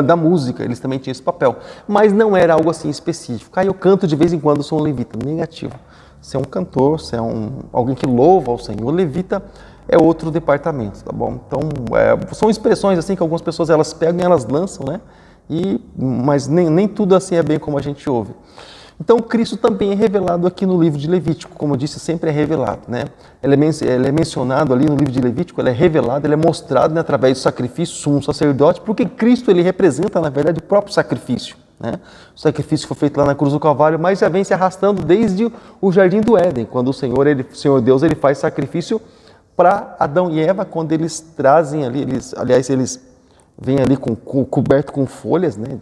da música, eles também tinham esse papel, mas não era algo assim específico. Aí eu canto de vez em quando, sou um levita. Negativo. Você é um cantor, você é alguém que louva ao Senhor. Levita é outro departamento, tá bom? Então, são expressões assim que algumas pessoas elas pegam e elas lançam, né? Mas nem tudo assim é bem como a gente ouve. Então, Cristo também é revelado aqui no livro de Levítico, como eu disse, sempre é revelado, né? Ele é mencionado ali no livro de Levítico, ele é revelado, ele é mostrado, né, através do sacrifício sumo sacerdote, porque Cristo ele representa, na verdade, o próprio sacrifício, né? O sacrifício foi feito lá na cruz do Calvário, mas já vem se arrastando desde o Jardim do Éden, quando o Senhor Deus, ele faz sacrifício para Adão e Eva, quando eles trazem ali, eles vêm ali coberto com folhas, né?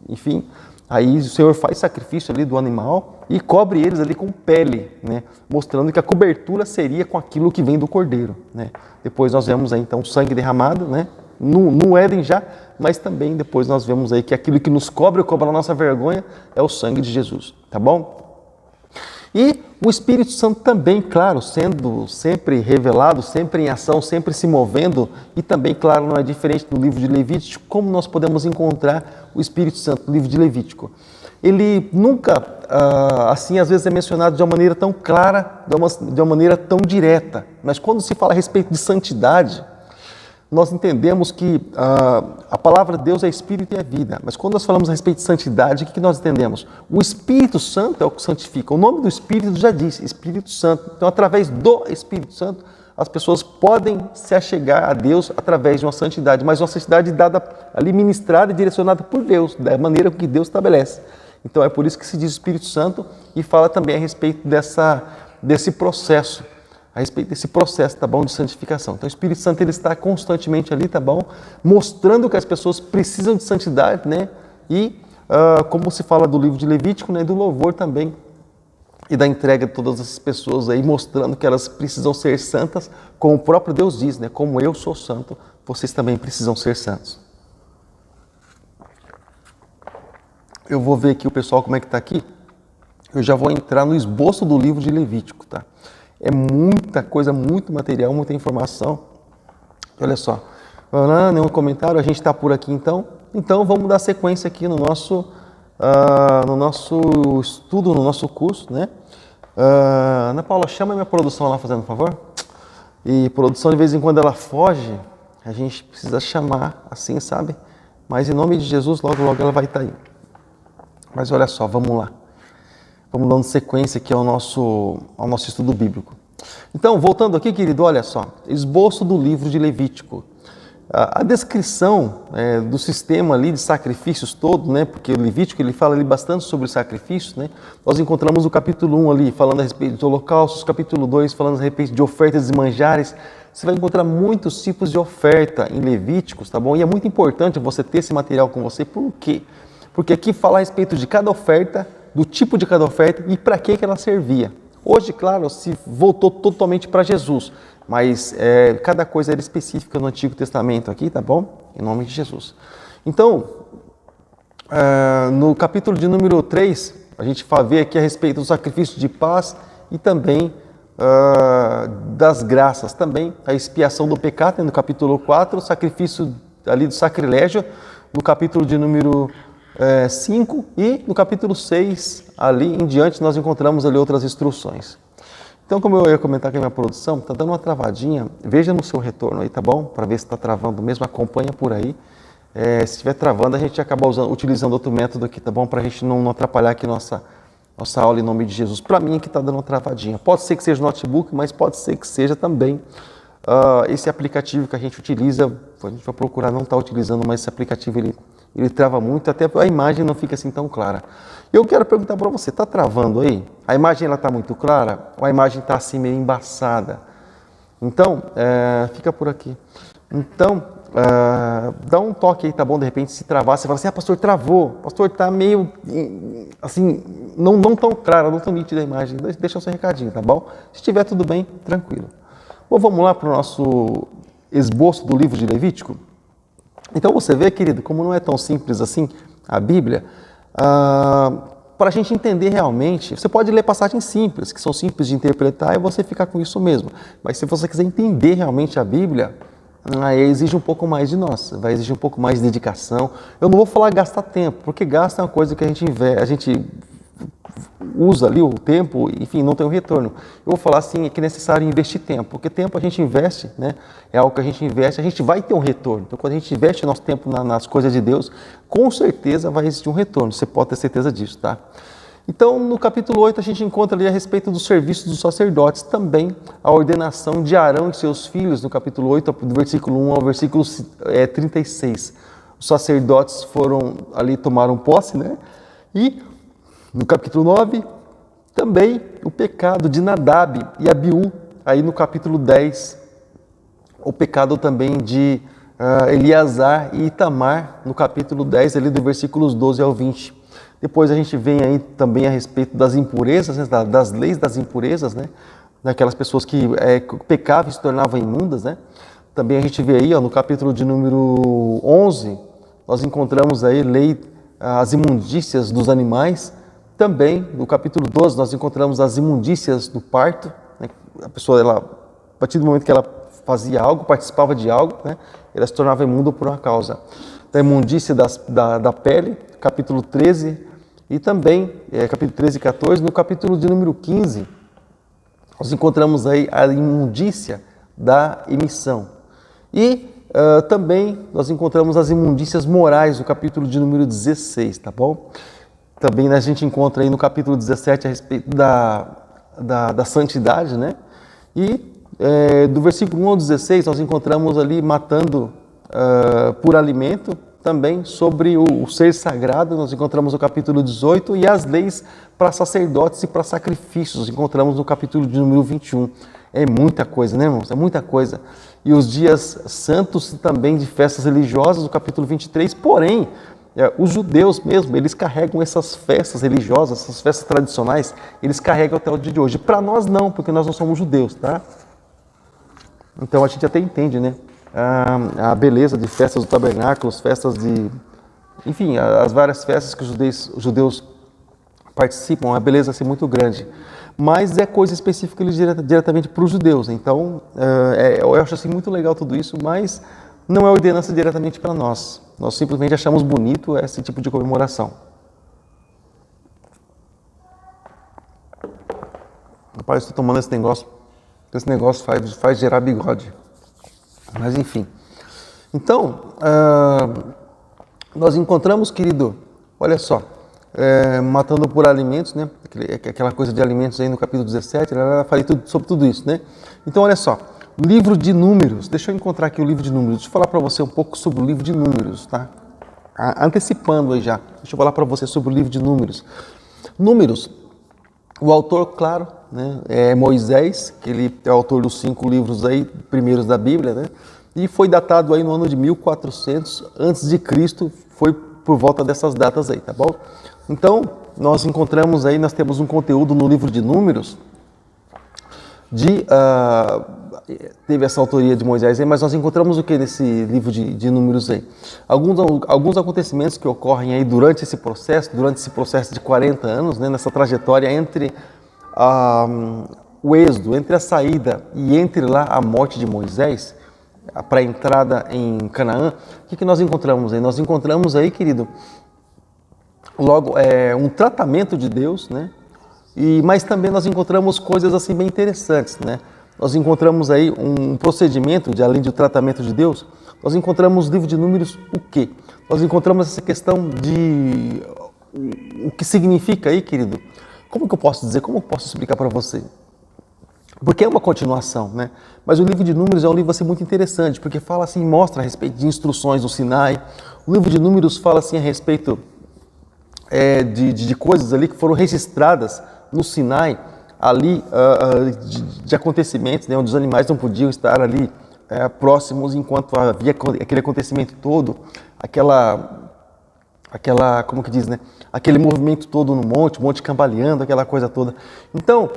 Enfim, aí o Senhor faz sacrifício ali do animal e cobre eles ali com pele, né? Mostrando que a cobertura seria com aquilo que vem do cordeiro, né? Depois nós vemos aí então o sangue derramado, né? No Éden já, mas também depois nós vemos aí que aquilo que nos cobre a nossa vergonha é o sangue de Jesus, tá bom? E o Espírito Santo também, claro, sendo sempre revelado, sempre em ação, sempre se movendo, e também, claro, não é diferente do livro de Levítico, como nós podemos encontrar o Espírito Santo no livro de Levítico. ele nunca, assim, às vezes é mencionado de uma maneira tão clara, de uma maneira tão direta. Mas quando se fala a respeito de santidade, nós entendemos que a palavra de Deus é Espírito e é vida. Mas quando nós falamos a respeito de santidade, o que nós entendemos? O Espírito Santo é o que santifica. O nome do Espírito já disse, Espírito Santo. Então, através do Espírito Santo, as pessoas podem se achegar a Deus através de uma santidade, mas uma santidade dada ali, ministrada e direcionada por Deus, da maneira que Deus estabelece. Então, é por isso que se diz Espírito Santo e fala também a respeito desse processo. A respeito desse processo, tá bom, de santificação. Então, o Espírito Santo, ele está constantemente ali, tá bom, mostrando que as pessoas precisam de santidade, né, e como se fala do livro de Levítico, né, do louvor também, e da entrega de todas essas pessoas aí, mostrando que elas precisam ser santas, como o próprio Deus diz, né, como eu sou santo, vocês também precisam ser santos. Eu vou ver aqui o pessoal como é que está aqui, eu já vou entrar no esboço do livro de Levítico, tá? É muita coisa, muito material, muita informação. Olha só, nenhum comentário, a gente está por aqui então. Então vamos dar sequência aqui no nosso estudo, no nosso curso, né? Ana Paula, chama a minha produção lá, fazendo um favor. E produção, de vez em quando ela foge, a gente precisa chamar assim, sabe? Mas em nome de Jesus, logo, logo ela vai estar aí. Mas olha só, vamos lá. Vamos dando sequência aqui ao nosso estudo bíblico. Então, voltando aqui, querido, olha só, esboço do livro de Levítico. A descrição do sistema ali de sacrifícios todo, né, porque o Levítico ele fala ali bastante sobre sacrifícios, né? Nós encontramos o capítulo 1 ali falando a respeito de holocaustos, capítulo 2 falando a respeito de ofertas e manjares. Você vai encontrar muitos tipos de oferta em Levíticos, tá bom? E é muito importante você ter esse material com você, por quê? Porque aqui fala a respeito de cada oferta, do tipo de cada oferta e para que ela servia. Hoje, claro, se voltou totalmente para Jesus, mas cada coisa era específica no Antigo Testamento aqui, tá bom? Em nome de Jesus. Então, no capítulo de número 3, a gente vai ver aqui a respeito do sacrifício de paz e também das graças, também a expiação do pecado, né? No capítulo 4, o sacrifício ali do sacrilégio, no capítulo de número 5 e no capítulo 6, ali em diante, nós encontramos ali outras instruções. Então, como eu ia comentar com a minha produção, está dando uma travadinha, veja no seu retorno aí, tá bom? Para ver se está travando mesmo, acompanha por aí. Se estiver travando, a gente acaba utilizando outro método aqui, tá bom? Para a gente não atrapalhar aqui nossa aula em nome de Jesus. Para mim, aqui está dando uma travadinha. Pode ser que seja notebook, mas pode ser que seja também esse aplicativo que a gente utiliza. A gente vai procurar não estar utilizando, mas esse aplicativo ele trava muito, até a imagem não fica assim tão clara. Eu quero perguntar para você, está travando aí? A imagem está muito clara ou a imagem está assim meio embaçada? Então, fica por aqui. Então, dá um toque aí, tá bom? De repente, se travar, você fala assim, pastor, travou. Pastor, está meio, assim, não tão clara, não tão nítida a imagem. Deixa o seu recadinho, tá bom? Se estiver tudo bem, tranquilo. Bom, vamos lá para o nosso esboço do livro de Levítico? Então você vê, querido, como não é tão simples assim a Bíblia, para a gente entender realmente, você pode ler passagens simples, que são simples de interpretar e você ficar com isso mesmo. Mas se você quiser entender realmente a Bíblia, aí exige um pouco mais de nós, vai exigir um pouco mais de dedicação. Eu não vou falar gastar tempo, porque gasta é uma coisa que a gente usa ali o tempo, enfim, não tem um retorno. Eu vou falar assim, que é necessário investir tempo, porque tempo a gente investe, né? É algo que a gente vai ter um retorno. Então, quando a gente investe nosso tempo nas coisas de Deus, com certeza vai existir um retorno, você pode ter certeza disso, tá? Então, no capítulo 8, a gente encontra ali a respeito do serviço dos sacerdotes, também a ordenação de Arão e seus filhos, no capítulo 8, do versículo 1 ao versículo 36. Os sacerdotes tomaram posse, né? E no capítulo 9, também o pecado de Nadab e Abiú, aí no capítulo 10, o pecado também de Eleazar e Itamar, no capítulo 10, ali do versículos 12 ao 20. Depois a gente vem aí também a respeito das impurezas, né, das leis das impurezas, né, daquelas pessoas que pecavam e se tornavam imundas, né. Também a gente vê aí, no capítulo de número 11, nós encontramos aí as imundícias dos animais. Também, no capítulo 12, nós encontramos as imundícias do parto, né? A pessoa, a partir do momento que ela fazia algo, participava de algo, né? Ela se tornava imunda por uma causa. Da imundícia da pele, capítulo 13, E também, capítulo 13 e 14, no capítulo de número 15, nós encontramos aí a imundícia da emissão. E também nós encontramos as imundícias morais no capítulo de número 16, tá bom? Também a gente encontra aí no capítulo 17 a respeito da santidade, né? E do versículo 1 ao 16 nós encontramos ali matando por alimento, também sobre o ser sagrado, nós encontramos no capítulo 18, e as leis para sacerdotes e para sacrifícios, encontramos no capítulo de número 21. É muita coisa, né, irmãos? É muita coisa. E os dias santos também de festas religiosas, no capítulo 23, porém, os judeus mesmo, eles carregam essas festas religiosas, essas festas tradicionais, eles carregam até o dia de hoje. Para nós não, porque nós não somos judeus, tá? Então a gente até entende, né? A beleza de festas do tabernáculo, festas de... Enfim, as várias festas que os judeus participam, a beleza assim, muito grande. Mas é coisa específica diretamente para os judeus. Então, eu acho assim, muito legal tudo isso, mas não é ordenança diretamente para nós. Nós simplesmente achamos bonito esse tipo de comemoração. Rapaz, estou tomando esse negócio faz gerar bigode. Mas enfim. Então, nós encontramos, querido, olha só, matando por alimentos, né? Aquela coisa de alimentos aí no capítulo 17, eu falei sobre tudo isso, né? Então, olha só, livro de Números, deixa eu encontrar aqui o livro de Números, deixa eu falar para você um pouco sobre o livro de Números, tá? Antecipando aí já, deixa eu falar para você sobre o livro de Números. Números, o autor, claro, né, é Moisés, que ele é o autor dos 5 livros aí, primeiros da Bíblia, né? E foi datado aí no ano de 1400 antes de Cristo, foi por volta dessas datas aí, tá bom? Então, nós encontramos aí, nós temos um conteúdo no livro de Números, teve essa autoria de Moisés aí, mas nós encontramos o que nesse livro de Números aí? Alguns acontecimentos que ocorrem aí durante esse processo de 40 anos, né, nessa trajetória entre o êxodo, entre a saída e entre lá a morte de Moisés, para a entrada em Canaã. O que nós encontramos aí? Nós encontramos aí, querido, logo um tratamento de Deus, né? Mas também nós encontramos coisas assim bem interessantes, né? Nós encontramos aí um procedimento, além do tratamento de Deus, nós encontramos no livro de Números o quê? Nós encontramos essa questão de o que significa aí, querido. Como que eu posso dizer? Como eu posso explicar para você? Porque é uma continuação, né? Mas o livro de Números é um livro assim, muito interessante, porque fala assim, mostra a respeito de instruções do Sinai. O livro de Números fala assim a respeito de coisas ali que foram registradas no Sinai, ali de acontecimentos, né, onde os animais não podiam estar ali próximos enquanto havia aquele acontecimento todo, como que diz, né? Aquele movimento todo no monte, o monte cambaleando, aquela coisa toda. Então,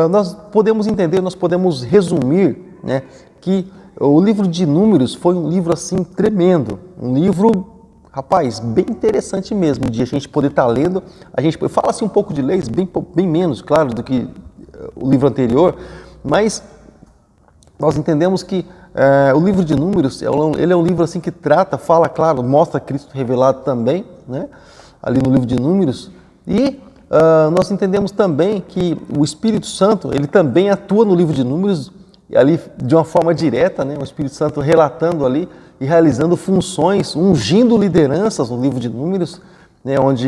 nós podemos entender, nós podemos resumir, né, que o livro de Números foi um livro assim tremendo, um livro, rapaz, bem interessante mesmo, de a gente poder estar lendo. A gente fala assim um pouco de leis, bem menos, claro, do que o livro anterior, mas nós entendemos que o livro de Números, ele é um livro assim que trata, fala, claro, mostra Cristo revelado também, né? Ali no livro de Números, e nós entendemos também que o Espírito Santo, ele também atua no livro de Números, ali de uma forma direta, né? O Espírito Santo relatando ali e realizando funções, ungindo lideranças no livro de Números, né? Onde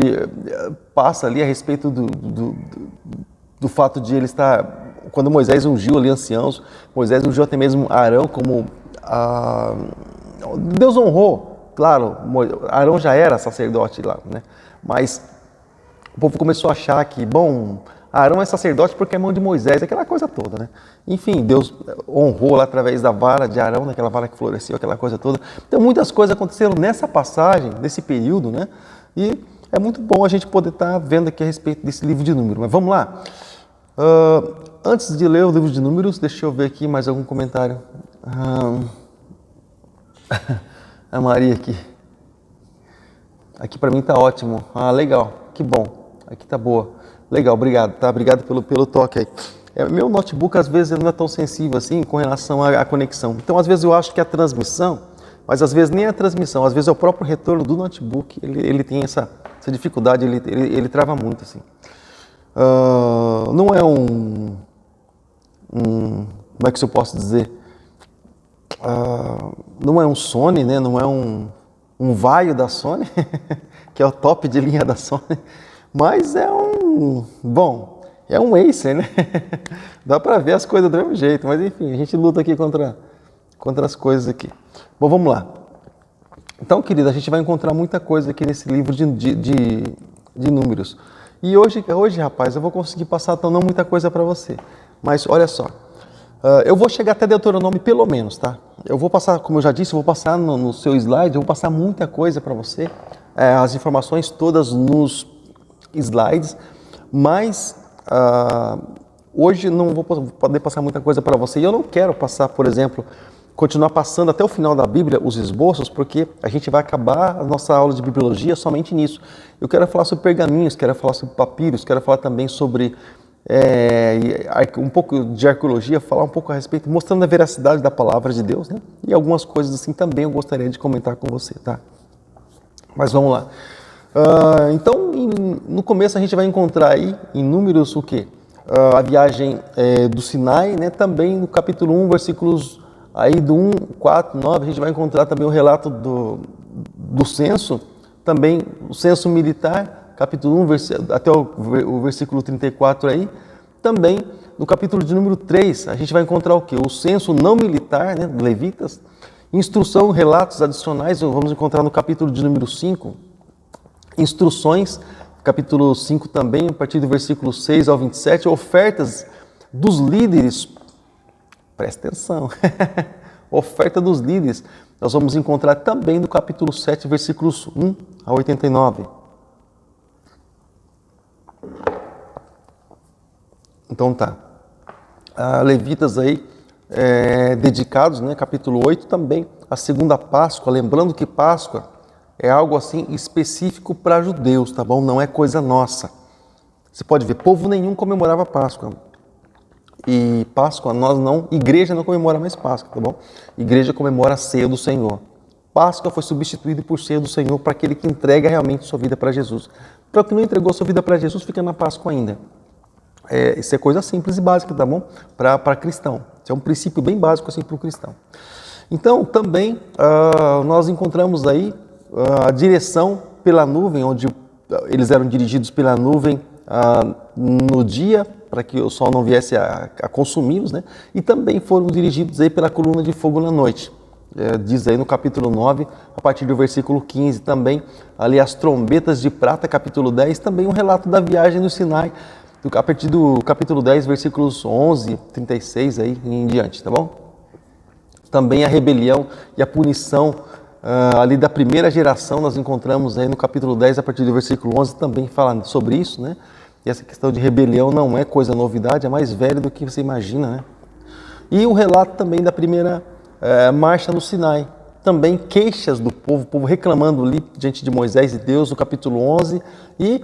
passa ali a respeito do fato de ele estar, quando Moisés ungiu ali anciãos, Moisés ungiu até mesmo Arão como Deus honrou, claro, Arão já era sacerdote lá, né? Mas o povo começou a achar que, bom, Arão é sacerdote porque é mão de Moisés, aquela coisa toda, né? Enfim, Deus honrou lá através da vara de Arão, daquela vara que floresceu, aquela coisa toda. Então, muitas coisas aconteceram nessa passagem, nesse período, né? E é muito bom a gente poder estar vendo aqui a respeito desse livro de Números. Mas vamos lá. Antes de ler o livro de Números, deixa eu ver aqui mais algum comentário. A Maria aqui. Aqui para mim tá ótimo. Legal, que bom. Aqui tá boa. Legal, obrigado, tá? Obrigado pelo toque aí. Meu notebook às vezes ele não é tão sensível assim com relação à conexão. Então às vezes eu acho que a transmissão mas às vezes nem a transmissão, às vezes é o próprio retorno do notebook, ele tem essa dificuldade, ele trava muito, assim. Não é como é que eu posso dizer? Não é um Sony, né? Não é um Vaio da Sony, que é o top de linha da Sony, mas é um Acer, né? Dá para ver as coisas do mesmo jeito, mas enfim, a gente luta aqui contra as coisas aqui. Bom, vamos lá. Então, querida, a gente vai encontrar muita coisa aqui nesse livro de números. E hoje, rapaz, eu vou conseguir passar não muita coisa para você, mas olha só. Eu vou chegar até Deuteronômio pelo menos, tá? Eu vou passar, como eu já disse, eu vou passar no seu slide, eu vou passar muita coisa para você, as informações todas nos slides, mas hoje não vou poder passar muita coisa para você. E eu não quero passar, por exemplo, continuar passando até o final da Bíblia os esboços, porque a gente vai acabar a nossa aula de bibliologia somente nisso. Eu quero falar sobre pergaminhos, quero falar sobre papiros, quero falar também sobre um pouco de arqueologia, falar um pouco a respeito, mostrando a veracidade da palavra de Deus, né? E algumas coisas assim também eu gostaria de comentar com você, tá? Mas vamos lá. Então, no começo a gente vai encontrar aí em Números o quê? A viagem do Sinai, né? Também no capítulo 1, versículos aí do 1, 4, 9, a gente vai encontrar também o relato do censo, também o censo militar, capítulo 1, até o versículo 34 aí. Também no capítulo de número 3, a gente vai encontrar o quê? O censo não militar, né? Levitas, instrução, relatos adicionais, vamos encontrar no capítulo de número 5, instruções, capítulo 5 também, a partir do versículo 6 ao 27, ofertas dos líderes, presta atenção, oferta dos líderes, nós vamos encontrar também no capítulo 7, versículos 1 a 89. Então tá, Levitas aí dedicados, né, capítulo 8 também, a segunda Páscoa, lembrando que Páscoa é algo assim específico para judeus, tá bom? Não é coisa nossa. Você pode ver, povo nenhum comemorava Páscoa. E Páscoa, igreja não comemora mais Páscoa, tá bom? Igreja comemora a ceia do Senhor. Páscoa foi substituída por ceia do Senhor para aquele que entrega realmente sua vida para Jesus. Para o que não entregou sua vida para Jesus, fica na Páscoa ainda. Isso é coisa simples e básica, tá bom? Para cristão. Isso é um princípio bem básico assim para o cristão. Então, também nós encontramos aí a direção pela nuvem, onde eles eram dirigidos pela nuvem no dia, para que o sol não viesse a consumi-los, né? E também foram dirigidos aí pela coluna de fogo na noite. Diz aí no capítulo 9, a partir do versículo 15 também, ali as trombetas de prata, capítulo 10, também um relato da viagem no Sinai, a partir do capítulo 10, versículos 11, 36 aí em diante, tá bom? Também a rebelião e a punição ali da primeira geração, nós encontramos aí no capítulo 10, a partir do versículo 11, também falando sobre isso, né? E essa questão de rebelião não é coisa novidade, é mais velho do que você imagina, né? E o relato também da primeira marcha no Sinai, também queixas do povo, o povo reclamando ali diante de Moisés e Deus, no capítulo 11, e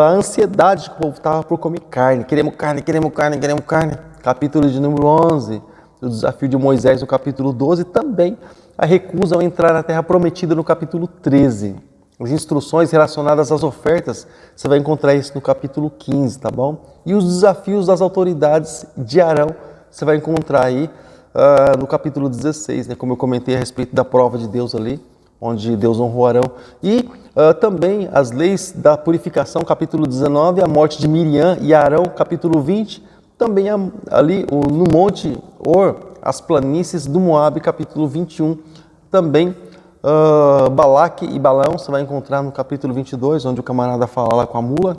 a ansiedade que o povo estava por comer carne, queremos carne, queremos carne, queremos carne. Capítulo de número 11, o desafio de Moisés no capítulo 12, também a recusa ao entrar na terra prometida no capítulo 13. As instruções relacionadas às ofertas, você vai encontrar isso no capítulo 15, tá bom? E os desafios das autoridades de Arão, você vai encontrar aí no capítulo 16, né? Como eu comentei a respeito da prova de Deus ali, onde Deus honrou Arão. E também as leis da purificação, capítulo 19, a morte de Miriam e Arão, capítulo 20, também ali no Monte Or, as planícies do Moabe, capítulo 21, também Balaque e Balaão, você vai encontrar no capítulo 22, onde o camarada fala lá com a mula,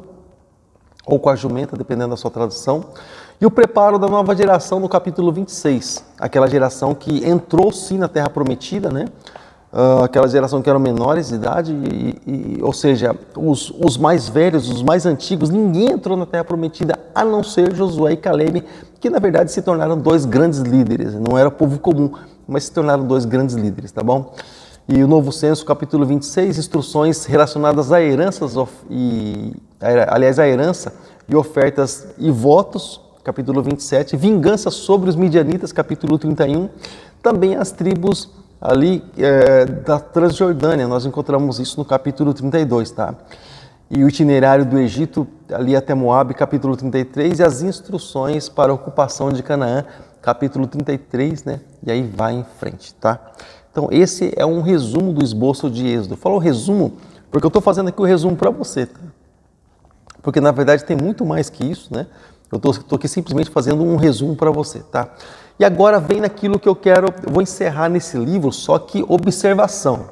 ou com a jumenta, dependendo da sua tradução. E o preparo da nova geração no capítulo 26, aquela geração que entrou sim na Terra Prometida, né? Aquela geração que eram menores de idade, ou seja, os mais velhos, os mais antigos, ninguém entrou na Terra Prometida, a não ser Josué e Caleb, que na verdade se tornaram dois grandes líderes, não era povo comum, mas se tornaram dois grandes líderes, tá bom? E o Novo Censo, capítulo 26, instruções relacionadas a heranças, a herança e ofertas e votos, capítulo 27, vingança sobre os midianitas, capítulo 31, também as tribos ali da Transjordânia. Nós encontramos isso no capítulo 32, tá? E o itinerário do Egito ali até Moabe, capítulo 33, e as instruções para a ocupação de Canaã, capítulo 33, né? E aí vai em frente, tá? Então esse é um resumo do esboço de Êxodo. Eu falo resumo porque eu estou fazendo aqui o resumo para você, tá? Porque na verdade tem muito mais que isso, né? Eu estou aqui simplesmente fazendo um resumo para você, tá? E agora vem naquilo que eu vou encerrar nesse livro, só que observação.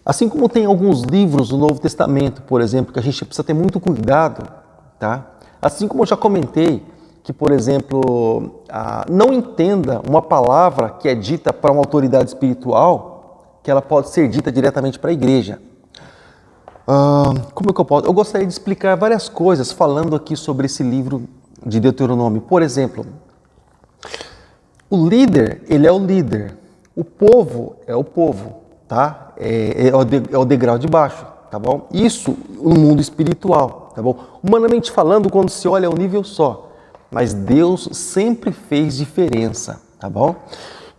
Assim como tem alguns livros do Novo Testamento, por exemplo, que a gente precisa ter muito cuidado, tá? Assim como eu já comentei, que, por exemplo, não entenda uma palavra que é dita para uma autoridade espiritual, que ela pode ser dita diretamente para a igreja. Como é que eu posso? Eu gostaria de explicar várias coisas falando aqui sobre esse livro de Deuteronômio. Por exemplo, o líder, ele é o líder. O povo é o povo, tá? É o degrau de baixo, tá bom? Isso no mundo espiritual, tá bom? Humanamente falando, quando se olha é um nível só. Mas Deus sempre fez diferença, tá bom?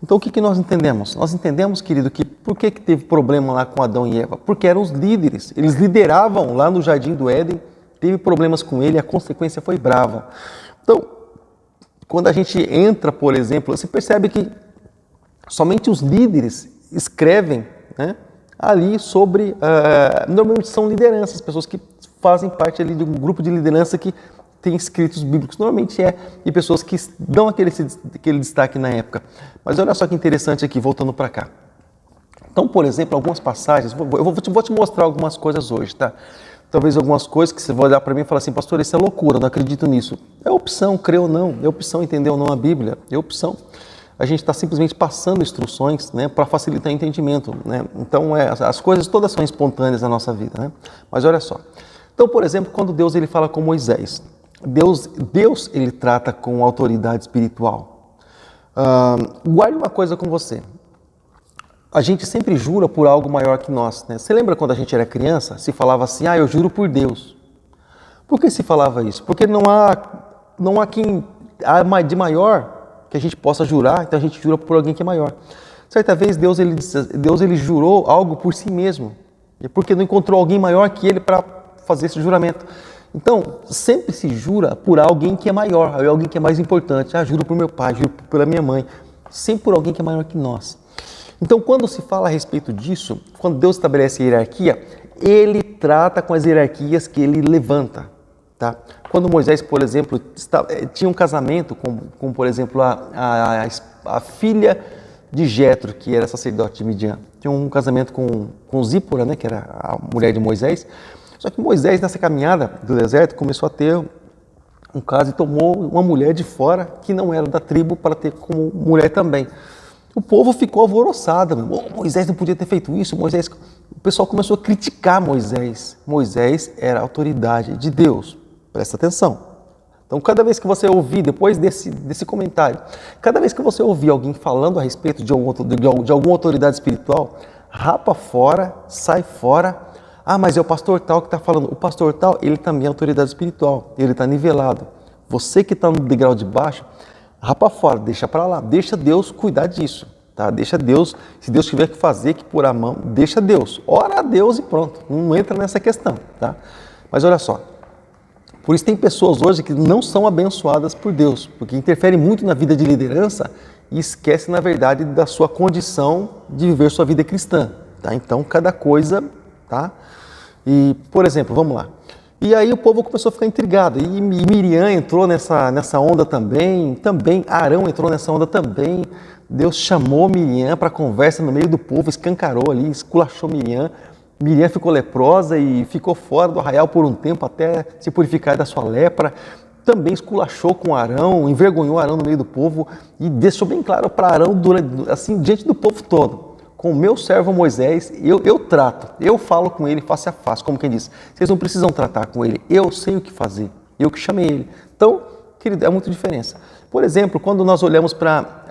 Então o que nós entendemos? Nós entendemos, querido, que por que teve problema lá com Adão e Eva? Porque eram os líderes, eles lideravam lá no Jardim do Éden, teve problemas com ele e a consequência foi brava. Então, quando a gente entra, por exemplo, você percebe que somente os líderes escrevem, né, ali sobre, normalmente são lideranças, pessoas que fazem parte ali de um grupo de liderança que tem escritos bíblicos, normalmente e pessoas que dão aquele destaque na época. Mas olha só que interessante aqui, voltando para cá. Então, por exemplo, algumas passagens, eu vou te mostrar algumas coisas hoje, tá? Talvez algumas coisas que você vai olhar para mim e falar assim, pastor, isso é loucura, eu não acredito nisso. É opção, crer ou não, é opção entender ou não a Bíblia, é opção. A gente está simplesmente passando instruções, né, para facilitar o entendimento, né? Então, as coisas todas são espontâneas na nossa vida, né? Mas olha só. Então, por exemplo, quando Deus ele fala com Moisés, Deus ele trata com autoridade espiritual. Guarde uma coisa com você. A gente sempre jura por algo maior que nós, né? Você lembra quando a gente era criança, se falava assim, eu juro por Deus. Por que se falava isso? Porque não há quem de maior que a gente possa jurar, então a gente jura por alguém que é maior. Certa vez Deus ele jurou algo por si mesmo, porque não encontrou alguém maior que ele para fazer esse juramento. Então, sempre se jura por alguém que é maior, alguém que é mais importante. Juro por meu pai, juro pela minha mãe. Sempre por alguém que é maior que nós. Então, quando se fala a respeito disso, quando Deus estabelece a hierarquia, Ele trata com as hierarquias que Ele levanta. Tá? Quando Moisés, por exemplo, tinha um casamento com por exemplo, a filha de Jetro, que era sacerdote de Midian. Tinha um casamento com Zípora, né, que era a mulher de Moisés. Só que Moisés, nessa caminhada do deserto, começou a ter um caso e tomou uma mulher de fora que não era da tribo para ter como mulher também. O povo ficou alvoroçado. Moisés não podia ter feito isso. O pessoal começou a criticar Moisés. Moisés era a autoridade de Deus. Presta atenção. Então, cada vez que você ouvir, depois desse comentário, cada vez que você ouvir alguém falando a respeito de alguma autoridade espiritual, rapa fora, sai fora. Mas é o pastor tal que está falando. O pastor tal, ele também é autoridade espiritual. Ele está nivelado. Você que está no degrau de baixo, rapa fora, deixa para lá. Deixa Deus cuidar disso. Tá? Deixa Deus, se Deus tiver que fazer, que pôr a mão, deixa Deus. Ora a Deus e pronto. Não entra nessa questão. Tá? Mas olha só. Por isso tem pessoas hoje que não são abençoadas por Deus, porque interferem muito na vida de liderança e esquecem, na verdade, da sua condição de viver sua vida cristã. Tá? Então, cada coisa, tá? E, por exemplo, vamos lá. E aí o povo começou a ficar intrigado. E Miriam entrou nessa onda também. Arão entrou nessa onda também. Deus chamou Miriam para conversa no meio do povo, escancarou ali, esculachou Miriam. Miriam ficou leprosa e ficou fora do arraial por um tempo até se purificar da sua lepra. Também esculachou com Arão, envergonhou Arão no meio do povo e deixou bem claro para Arão, assim, diante do povo todo. Com o meu servo Moisés, eu trato, eu falo com ele face a face, como quem diz. Vocês não precisam tratar com ele, eu sei o que fazer, eu que chamei ele. Então, querido, é muita diferença. Por exemplo, quando nós olhamos para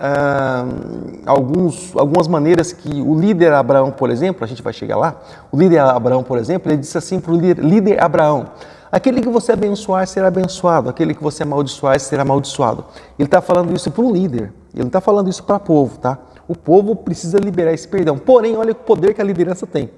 algumas maneiras que o líder Abraão, por exemplo, a gente vai chegar lá, o líder Abraão, por exemplo, ele disse assim para o líder Abraão, Aquele que você abençoar será abençoado, aquele que você amaldiçoar será amaldiçoado. Ele está falando isso para o líder, ele não está falando isso para o povo, tá? O povo precisa liberar esse perdão, porém, olha o poder que a liderança tem.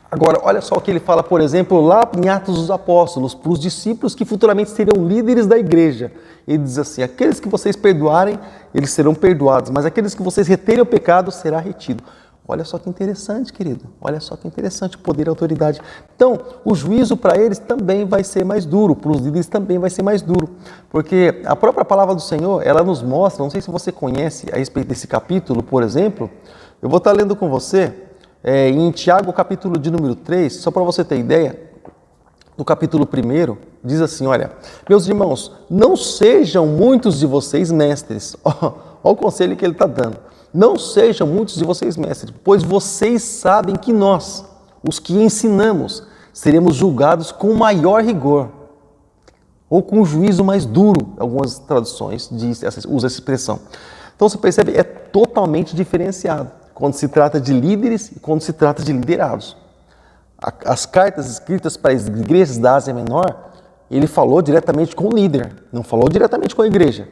Agora, olha só o que ele fala, por exemplo, lá em Atos dos Apóstolos, para os discípulos que futuramente seriam líderes da igreja. Ele diz assim, aqueles que vocês perdoarem, eles serão perdoados, mas aqueles que vocês reterem o pecado, será retido. Olha só que interessante, querido. Olha só que interessante o poder e a autoridade. Então, o juízo para eles também vai ser mais duro, para os líderes também vai ser mais duro. Porque a própria palavra do Senhor, ela nos mostra, não sei se você conhece a respeito desse capítulo, por exemplo, eu vou estar lendo com você em Tiago, capítulo de número 3, só para você ter ideia, no capítulo 1, diz assim, olha, meus irmãos, não sejam muitos de vocês mestres. Olha o conselho que ele está dando. Não sejam muitos de vocês mestres, pois vocês sabem que nós, os que ensinamos, seremos julgados com maior rigor, ou com juízo mais duro. Algumas traduções usam essa expressão. Então você percebe, é totalmente diferenciado quando se trata de líderes e quando se trata de liderados. As cartas escritas para as igrejas da Ásia Menor, ele falou diretamente com o líder, não falou diretamente com a igreja.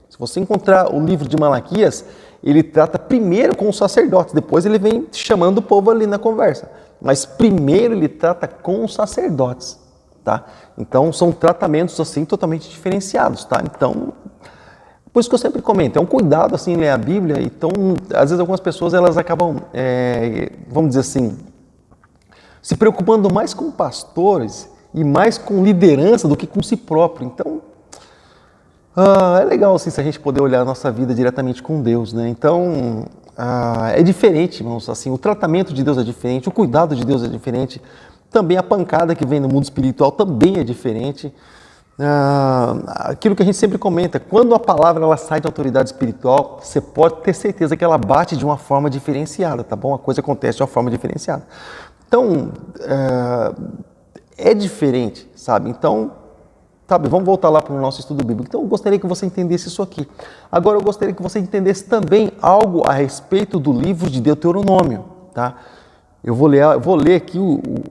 Se você encontrar o livro de Malaquias, ele trata primeiro com os sacerdotes, depois ele vem chamando o povo ali na conversa. Mas primeiro ele trata com os sacerdotes, tá? Então são tratamentos assim totalmente diferenciados, tá? Então, por isso que eu sempre comento, é um cuidado assim ler a Bíblia. Então, às vezes algumas pessoas elas acabam, vamos dizer assim, se preocupando mais com pastores e mais com liderança do que com si próprio. Então, é legal assim, se a gente poder olhar a nossa vida diretamente com Deus, né? Então, é diferente, irmãos, assim, o tratamento de Deus é diferente, o cuidado de Deus é diferente, também a pancada que vem no mundo espiritual também é diferente. Aquilo que a gente sempre comenta, quando a palavra ela sai de autoridade espiritual, você pode ter certeza que ela bate de uma forma diferenciada, tá bom? A coisa acontece de uma forma diferenciada. Então, é diferente, sabe? Então, vamos voltar lá para o nosso estudo bíblico. Então, eu gostaria que você entendesse isso aqui. Agora, eu gostaria que você entendesse também algo a respeito do livro de Deuteronômio, tá? Eu vou ler aqui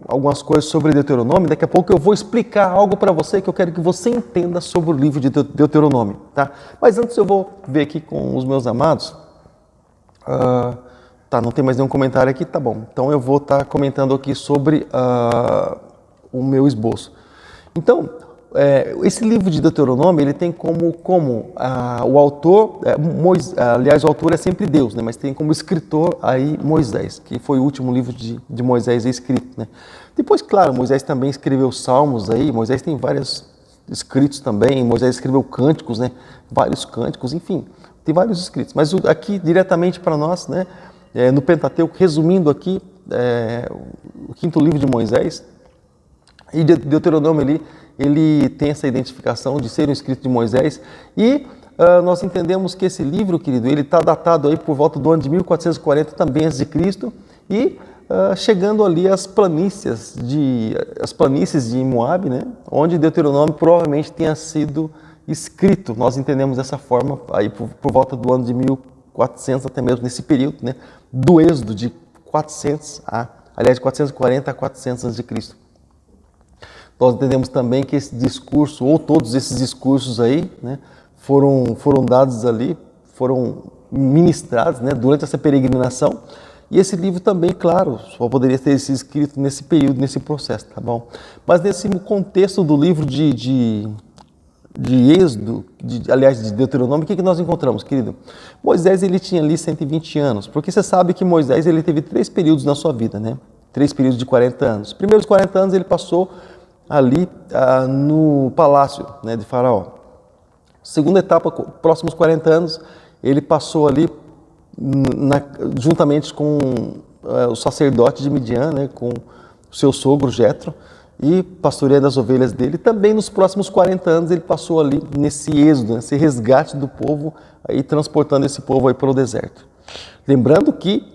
algumas coisas sobre Deuteronômio, daqui a pouco eu vou explicar algo para você que eu quero que você entenda sobre o livro de Deuteronômio, tá? Mas antes eu vou ver aqui com os meus amados. Não tem mais nenhum comentário aqui, tá bom. Então eu vou estar comentando aqui sobre o meu esboço. Então, esse livro de Deuteronômio, ele tem como o autor, aliás, o autor é sempre Deus, né? Mas tem como escritor aí Moisés, que foi o último livro de Moisés escrito, né? Depois, claro, Moisés também escreveu salmos aí, Moisés tem vários escritos também, Moisés escreveu cânticos, né? Vários cânticos, enfim, tem vários escritos. Mas aqui, diretamente para nós, né? No Pentateuco, resumindo aqui, o quinto livro de Moisés, e Deuteronômio ele tem essa identificação de ser um escrito de Moisés, e nós entendemos que esse livro, querido, ele está datado aí por volta do ano de 1440 também a.C., e chegando ali às planícies de Moabe, né, onde Deuteronômio provavelmente tenha sido escrito. Nós entendemos dessa forma aí por volta do ano de 1400, até mesmo nesse período, né, do êxodo de 440 a 400 a.C. Nós entendemos também que esse discurso, ou todos esses discursos aí, né, foram dados ali, foram ministrados, né, durante essa peregrinação. E esse livro também, claro, só poderia ter sido escrito nesse período, nesse processo, tá bom? Mas nesse contexto do livro de Êxodo, aliás, de Deuteronômio, o que nós encontramos, querido? Moisés, ele tinha ali 120 anos, porque você sabe que Moisés, ele teve 3 períodos na sua vida, né? 3 períodos de 40 anos. Os primeiros 40 anos ele passou ali no palácio, né, de Faraó. Segunda etapa, próximos 40 anos, ele passou ali juntamente com o sacerdote de Midian, né, com o seu sogro Jetro, e pastoreando as ovelhas dele. Também nos próximos 40 anos ele passou ali nesse êxodo, nesse resgate do povo, aí transportando esse povo aí para o deserto. Lembrando que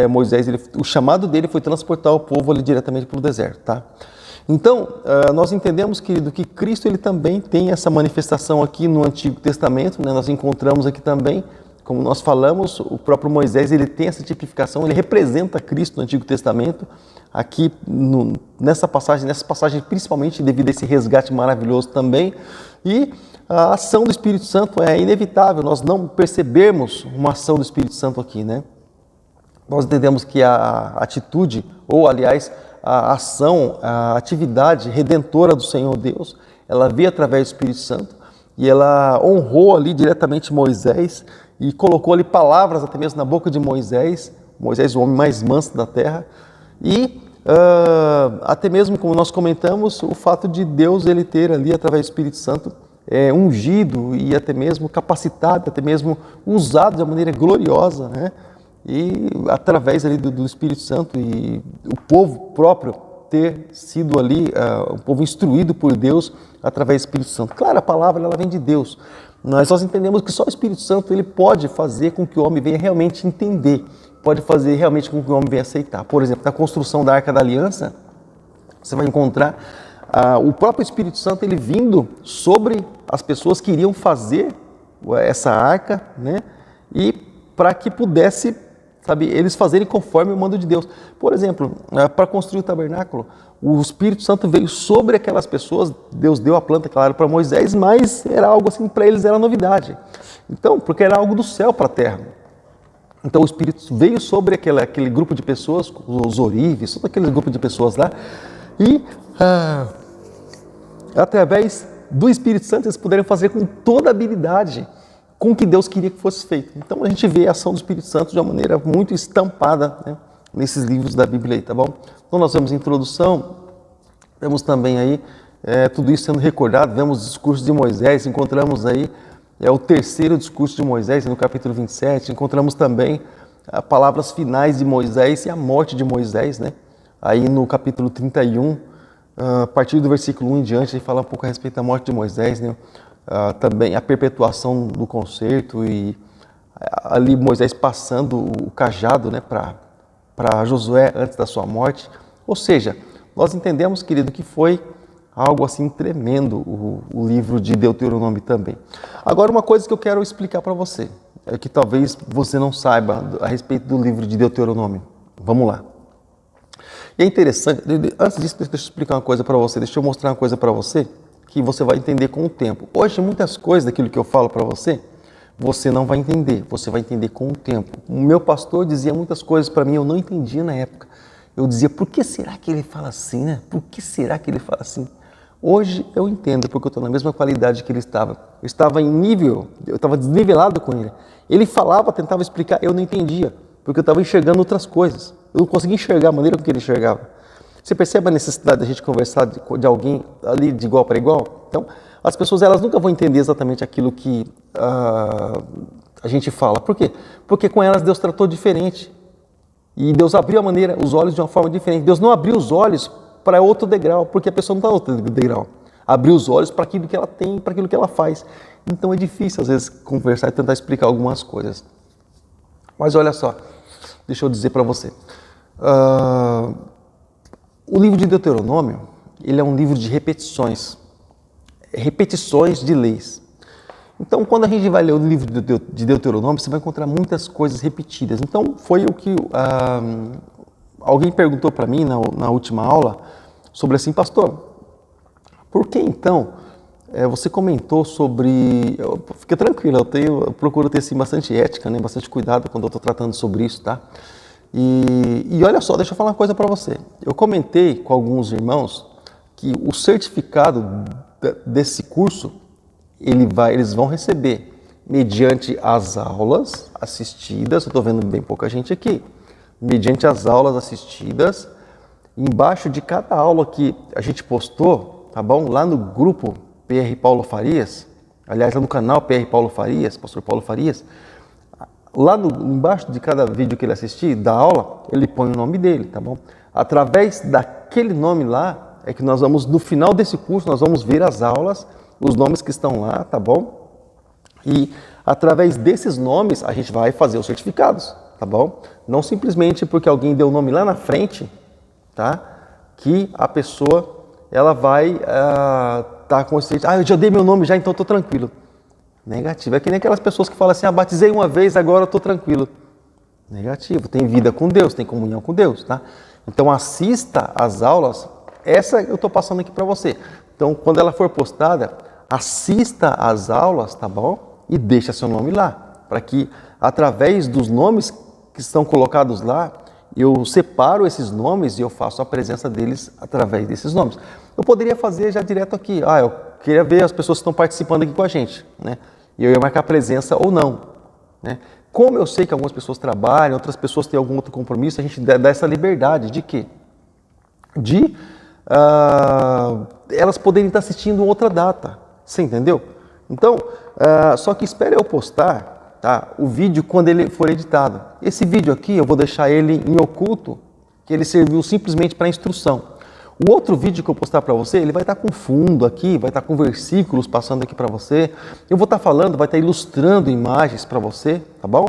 Moisés, o chamado dele foi transportar o povo ali diretamente para o deserto, tá? Então, nós entendemos, querido, que Cristo ele também tem essa manifestação aqui no Antigo Testamento, né? Nós encontramos aqui também como nós falamos, o próprio Moisés ele tem essa tipificação, ele representa Cristo no Antigo Testamento, aqui nessa passagem principalmente devido a esse resgate maravilhoso também, e a ação do Espírito Santo é inevitável, nós não percebemos uma ação do Espírito Santo aqui, né? Nós entendemos que a atitude, ou aliás, a ação, a atividade redentora do Senhor Deus, ela veio através do Espírito Santo e ela honrou ali diretamente Moisés e colocou ali palavras até mesmo na boca de Moisés, o homem mais manso da terra, e até mesmo, como nós comentamos, o fato de Deus ele ter ali através do Espírito Santo ungido e até mesmo capacitado, até mesmo usado de uma maneira gloriosa, né? E através ali do Espírito Santo e o povo próprio ter sido ali um povo instruído por Deus através do Espírito Santo. Claro, a palavra ela vem de Deus, mas nós entendemos que só o Espírito Santo ele pode fazer com que o homem venha realmente entender, pode fazer realmente com que o homem venha aceitar. Por exemplo, na construção da Arca da Aliança, você vai encontrar o próprio Espírito Santo ele vindo sobre as pessoas que iriam fazer essa arca, né? E para que pudesse, eles fazerem conforme o mando de Deus. Por exemplo, para construir o tabernáculo, o Espírito Santo veio sobre aquelas pessoas, Deus deu a planta, claro, para Moisés, mas era algo assim, para eles era novidade. Então, porque era algo do céu para a terra. Então o Espírito veio sobre aquele grupo de pessoas, os ourives, todo aquele grupo de pessoas lá, e através do Espírito Santo eles puderam fazer com toda a habilidade com o que Deus queria que fosse feito. Então a gente vê a ação do Espírito Santo de uma maneira muito estampada, né, nesses livros da Bíblia aí, tá bom? Então nós vemos a introdução, vemos também aí tudo isso sendo recordado, vemos o discurso de Moisés, encontramos aí o terceiro discurso de Moisés, no capítulo 27, encontramos também as palavras finais de Moisés e a morte de Moisés, né? Aí no capítulo 31, a partir do versículo 1 em diante, ele fala um pouco a respeito da morte de Moisés, né? Também a perpetuação do concerto e ali Moisés passando o cajado, né, para Josué antes da sua morte. Ou seja, nós entendemos, querido, que foi algo assim tremendo o livro de Deuteronômio também. Agora, uma coisa que eu quero explicar para você, que talvez você não saiba a respeito do livro de Deuteronômio. Vamos lá. E é interessante, antes disso, deixa eu explicar uma coisa para você, deixa eu mostrar uma coisa para você, que você vai entender com o tempo. Hoje, muitas coisas daquilo que eu falo para você, você não vai entender, você vai entender com o tempo. O meu pastor dizia muitas coisas para mim, eu não entendia na época. Eu dizia, por que será que ele fala assim, né? Por que será que ele fala assim? Hoje eu entendo, porque eu estou na mesma qualidade que ele estava. Eu estava em nível, eu estava desnivelado com ele. Ele falava, tentava explicar, eu não entendia, porque eu estava enxergando outras coisas. Eu não conseguia enxergar a maneira com que ele enxergava. Você percebe a necessidade da gente conversar de alguém ali de igual para igual? Então, as pessoas elas nunca vão entender exatamente aquilo que a gente fala. Por quê? Porque com elas Deus tratou diferente. E Deus abriu os olhos de uma forma diferente. Deus não abriu os olhos para outro degrau, porque a pessoa não está no outro degrau. Abriu os olhos para aquilo que ela tem, para aquilo que ela faz. Então é difícil, às vezes, conversar e tentar explicar algumas coisas. Mas olha só, deixa eu dizer para você. O livro de Deuteronômio, ele é um livro de repetições de leis. Então, quando a gente vai ler o livro de Deuteronômio, você vai encontrar muitas coisas repetidas. Então, foi o que alguém perguntou para mim na última aula, sobre assim, pastor, por que então você comentou sobre... Fica tranquilo, eu procuro ter assim, bastante ética, né, bastante cuidado quando eu estou tratando sobre isso, tá? E olha só, deixa eu falar uma coisa para você. Eu comentei com alguns irmãos que o certificado desse curso, eles vão receber mediante as aulas assistidas, eu estou vendo bem pouca gente aqui, mediante as aulas assistidas, embaixo de cada aula que a gente postou, tá bom? Lá no grupo PR Paulo Farias, aliás, lá no canal PR Paulo Farias, pastor Paulo Farias, lá embaixo de cada vídeo que ele assistir, da aula, ele põe o nome dele, tá bom? Através daquele nome lá, é que nós vamos, no final desse curso, nós vamos ver as aulas, os nomes que estão lá, tá bom? E através desses nomes, a gente vai fazer os certificados, tá bom? Não simplesmente porque alguém deu o nome lá na frente, tá? Que a pessoa, ela vai tá com esse... eu já dei meu nome já, então eu tô tranquilo. Negativo. É que nem aquelas pessoas que falam assim, batizei uma vez, agora eu estou tranquilo. Negativo. Tem vida com Deus, tem comunhão com Deus, tá? Então assista às aulas, essa eu estou passando aqui para você. Então quando ela for postada, assista às aulas, tá bom? E deixa seu nome lá, para que através dos nomes que estão colocados lá, eu separo esses nomes e eu faço a presença deles através desses nomes. Eu poderia fazer já direto aqui, eu queria ver as pessoas que estão participando aqui com a gente, né? E eu ia marcar presença ou não, né? Como eu sei que algumas pessoas trabalham, outras pessoas têm algum outro compromisso, a gente dá essa liberdade de quê? De elas poderem estar assistindo outra data, você entendeu? Então, só que espere eu postar, tá, o vídeo quando ele for editado. Esse vídeo aqui eu vou deixar ele em oculto, que ele serviu simplesmente para instrução. O outro vídeo que eu postar para você, ele vai estar com fundo aqui, vai estar com versículos passando aqui para você. Eu vou estar falando, vai estar ilustrando imagens para você, tá bom?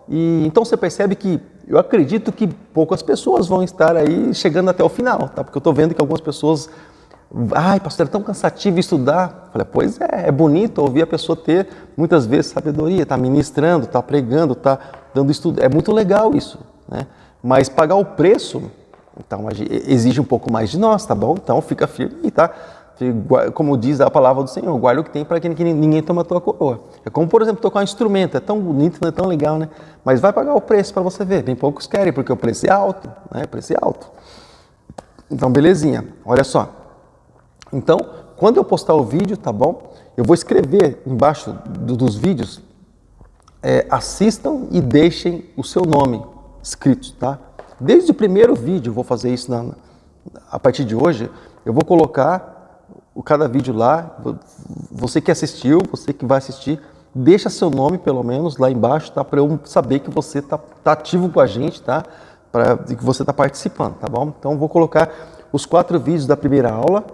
E então você percebe que eu acredito que poucas pessoas vão estar aí chegando até o final, tá? Porque eu estou vendo que algumas pessoas, pastor, é tão cansativo estudar. Eu falei, pois é bonito ouvir a pessoa ter muitas vezes sabedoria, tá ministrando, tá pregando, tá dando estudo. É muito legal isso, né? Mas pagar o preço, então exige um pouco mais de nós, tá bom? Então fica firme aí, tá? Como diz a palavra do Senhor, guarda o que tem para que ninguém tome a tua coroa. É como, por exemplo, tocar um instrumento, é tão bonito, não é tão legal, né? Mas vai pagar o preço para você ver, bem poucos querem, porque o preço é alto, né? O preço é alto. Então, belezinha, olha só. Então, quando eu postar o vídeo, tá bom? Eu vou escrever embaixo dos vídeos, assistam e deixem o seu nome escrito, tá? Desde o primeiro vídeo, eu vou fazer isso a partir de hoje, eu vou colocar cada vídeo lá, você que assistiu, você que vai assistir, deixa seu nome pelo menos lá embaixo, tá? Para eu saber que você tá ativo com a gente, tá? Que você tá participando, tá bom? Então vou colocar os 4 vídeos da primeira aula,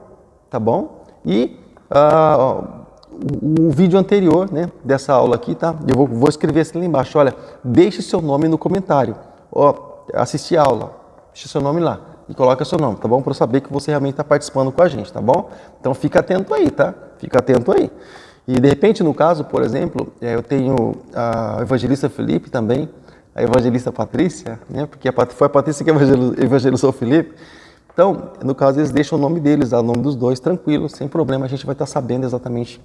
tá bom? E o vídeo anterior, né, dessa aula aqui, tá? Eu vou escrever assim lá embaixo, olha, deixe seu nome no comentário, assisti a aula, deixe seu nome lá. E coloca seu nome, tá bom? Para eu saber que você realmente está participando com a gente, tá bom? Então fica atento aí, tá? Fica atento aí. E de repente, no caso, por exemplo, eu tenho a evangelista Felipe também, a evangelista Patrícia, né? Porque foi a Patrícia que evangelizou o Felipe. Então, no caso, eles deixam o nome deles, o nome dos dois, tranquilo, sem problema, a gente vai estar sabendo exatamente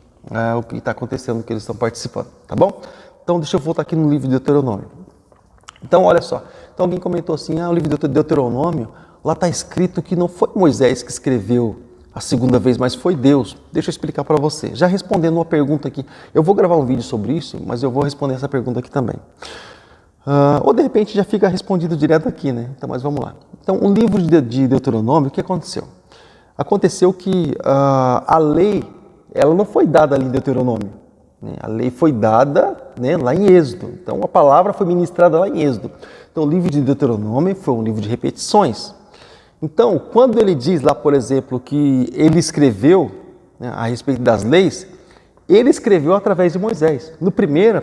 o que está acontecendo, que eles estão participando, tá bom? Então, deixa eu voltar aqui no livro de Deuteronômio. Então, olha só. Então, alguém comentou assim, o livro de Deuteronômio, lá está escrito que não foi Moisés que escreveu a segunda vez, mas foi Deus. Deixa eu explicar para você. Já respondendo uma pergunta aqui, eu vou gravar um vídeo sobre isso, mas eu vou responder essa pergunta aqui também. Ou de repente já fica respondido direto aqui, né? Então, mas vamos lá. Então, o livro de Deuteronômio, o que aconteceu? Aconteceu que a lei, ela não foi dada ali em Deuteronômio. Né? A lei foi dada, né, lá em Êxodo. Então, a palavra foi ministrada lá em Êxodo. Então, o livro de Deuteronômio foi um livro de repetições. Então, quando ele diz lá, por exemplo, que ele escreveu, né, a respeito das leis, ele escreveu através de Moisés. No primeira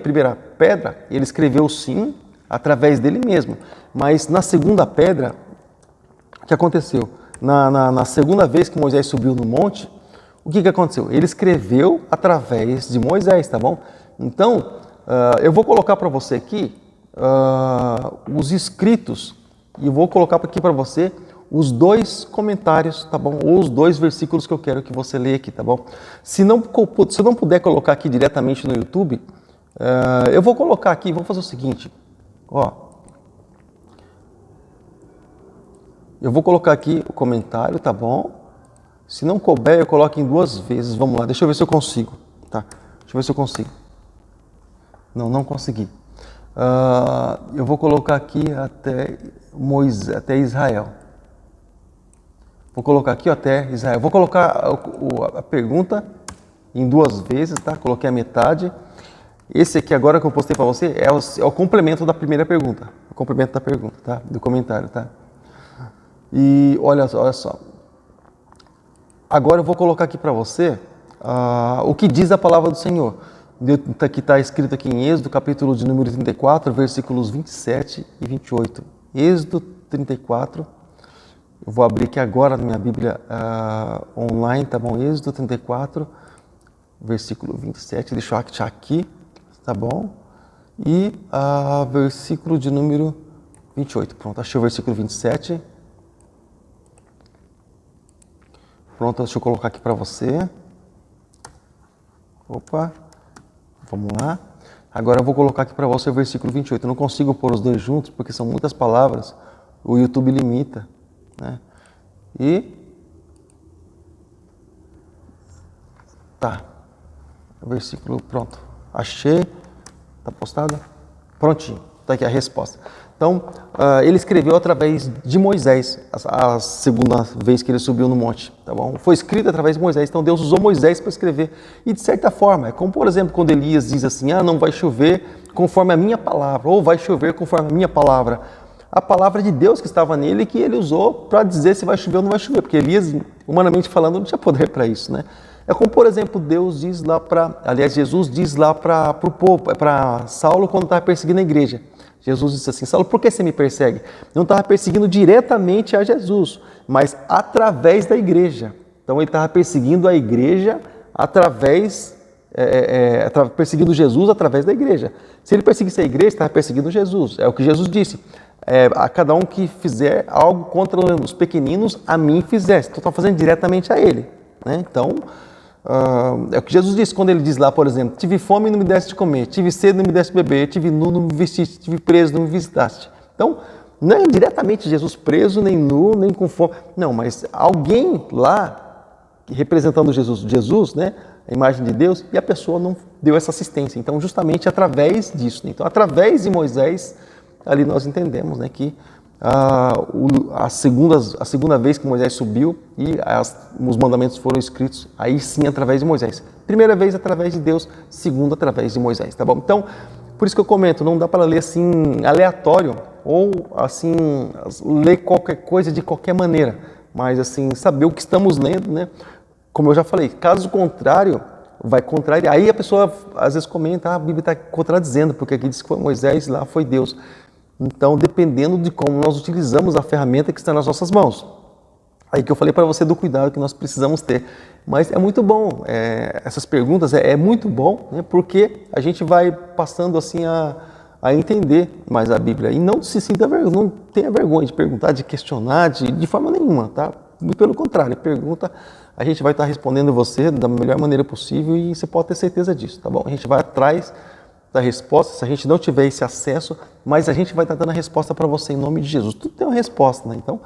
pedra, ele escreveu sim, através dele mesmo. Mas na segunda pedra, o que aconteceu? Na segunda vez que Moisés subiu no monte, o que aconteceu? Ele escreveu através de Moisés, tá bom? Então, eu vou colocar para você aqui os escritos e vou colocar aqui para você os 2 comentários, tá bom? Ou os 2 versículos que eu quero que você leia aqui, tá bom? Se eu não puder colocar aqui diretamente no YouTube, eu vou colocar aqui, vou fazer o seguinte, eu vou colocar aqui o comentário, tá bom? Se não couber, eu coloco em 2 vezes, vamos lá, deixa eu ver se eu consigo, tá? Deixa eu ver se eu consigo. Não consegui. Eu vou colocar aqui até até Israel. Vou colocar aqui até Israel. Vou colocar a pergunta em 2 vezes, tá? Coloquei a metade. Esse aqui agora que eu postei para você é o complemento da primeira pergunta. O complemento da pergunta, tá? Do comentário, tá? E olha só. Agora eu vou colocar aqui para você o que diz a palavra do Senhor. Que está escrito aqui em Êxodo, capítulo de número 34, versículos 27 e 28. Êxodo 34. Eu vou abrir aqui agora na minha Bíblia online, tá bom? Êxodo 34, versículo 27, deixa eu achar aqui, tá bom? E versículo de número 28. Pronto, achei o versículo 27. Pronto, deixa eu colocar aqui para você. Opa, vamos lá. Agora eu vou colocar aqui para você o versículo 28. Eu não consigo pôr os dois juntos porque são muitas palavras. O YouTube limita, né? E tá, versículo, pronto. Achei, tá postado? Prontinho, tá aqui a resposta. Então, ele escreveu através de Moisés, a segunda vez que ele subiu no monte, tá bom? Foi escrito através de Moisés, então Deus usou Moisés para escrever. E de certa forma, é como por exemplo, quando Elias diz assim, não vai chover conforme a minha palavra, ou vai chover conforme a minha palavra. A palavra de Deus que estava nele, que ele usou para dizer se vai chover ou não vai chover, porque Elias, humanamente falando, não tinha poder para isso, né? É como, por exemplo, Jesus diz lá para o povo, para Saulo quando estava perseguindo a igreja. Jesus disse assim, Saulo, por que você me persegue? Não estava perseguindo diretamente a Jesus, mas através da igreja. Então ele estava perseguindo a igreja perseguindo Jesus através da igreja. Se ele perseguisse a igreja, estava perseguindo Jesus. É o que Jesus disse. A cada um que fizer algo contra os pequeninos, a mim fizesse. Então, estão fazendo diretamente a ele, né? Então, é o que Jesus disse quando ele diz lá, por exemplo, tive fome e não me deste de comer, tive sede e não me deste de beber, tive nu, não me vestiste, tive preso, não me visitaste. Então, não é diretamente Jesus preso, nem nu, nem com fome. Não, mas alguém lá, representando Jesus, né, a imagem de Deus, e a pessoa não deu essa assistência. Então, justamente através disso, né? Então, através de Moisés, ali nós entendemos, né, que a segunda vez que Moisés subiu e os mandamentos foram escritos, aí sim através de Moisés. Primeira vez através de Deus, segunda através de Moisés, tá bom? Então, por isso que eu comento, não dá para ler assim aleatório ou assim ler qualquer coisa de qualquer maneira, mas assim saber o que estamos lendo, né? Como eu já falei, caso contrário, vai contrariar. Aí a pessoa às vezes comenta, a Bíblia está contradizendo, porque aqui diz que foi Moisés e lá foi Deus. Então, dependendo de como nós utilizamos a ferramenta que está nas nossas mãos. Aí que eu falei para você do cuidado que nós precisamos ter. Mas é muito bom, essas perguntas é muito bom, né, porque a gente vai passando assim a entender mais a Bíblia. E não se sinta não tenha vergonha de perguntar, de questionar, de forma nenhuma, tá? Muito pelo contrário, pergunta, a gente vai estar respondendo você da melhor maneira possível e você pode ter certeza disso, tá bom? A gente vai atrás da resposta, se a gente não tiver esse acesso, mas a gente vai estar dando a resposta para você em nome de Jesus. Tudo tem uma resposta, né? Então,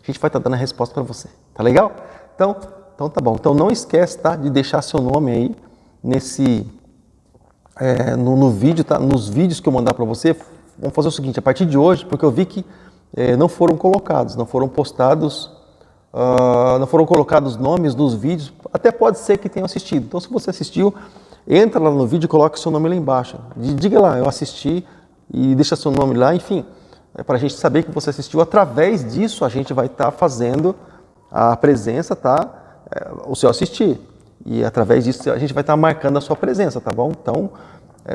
a gente vai estar dando a resposta para você. Tá legal? Então tá bom. Então não esquece, tá, de deixar seu nome aí no vídeo, tá? Nos vídeos que eu mandar para você. Vamos fazer o seguinte, a partir de hoje, porque eu vi que não foram colocados, não foram postados, não foram colocados nomes nos vídeos, até pode ser que tenham assistido. Então, se você assistiu, entra lá no vídeo e coloca seu nome lá embaixo. Diga lá, eu assisti e deixa seu nome lá, enfim, para a gente saber que você assistiu. Através disso, a gente vai estar fazendo a presença, tá? O seu assistir. E através disso, a gente vai estar marcando a sua presença, tá bom? Então,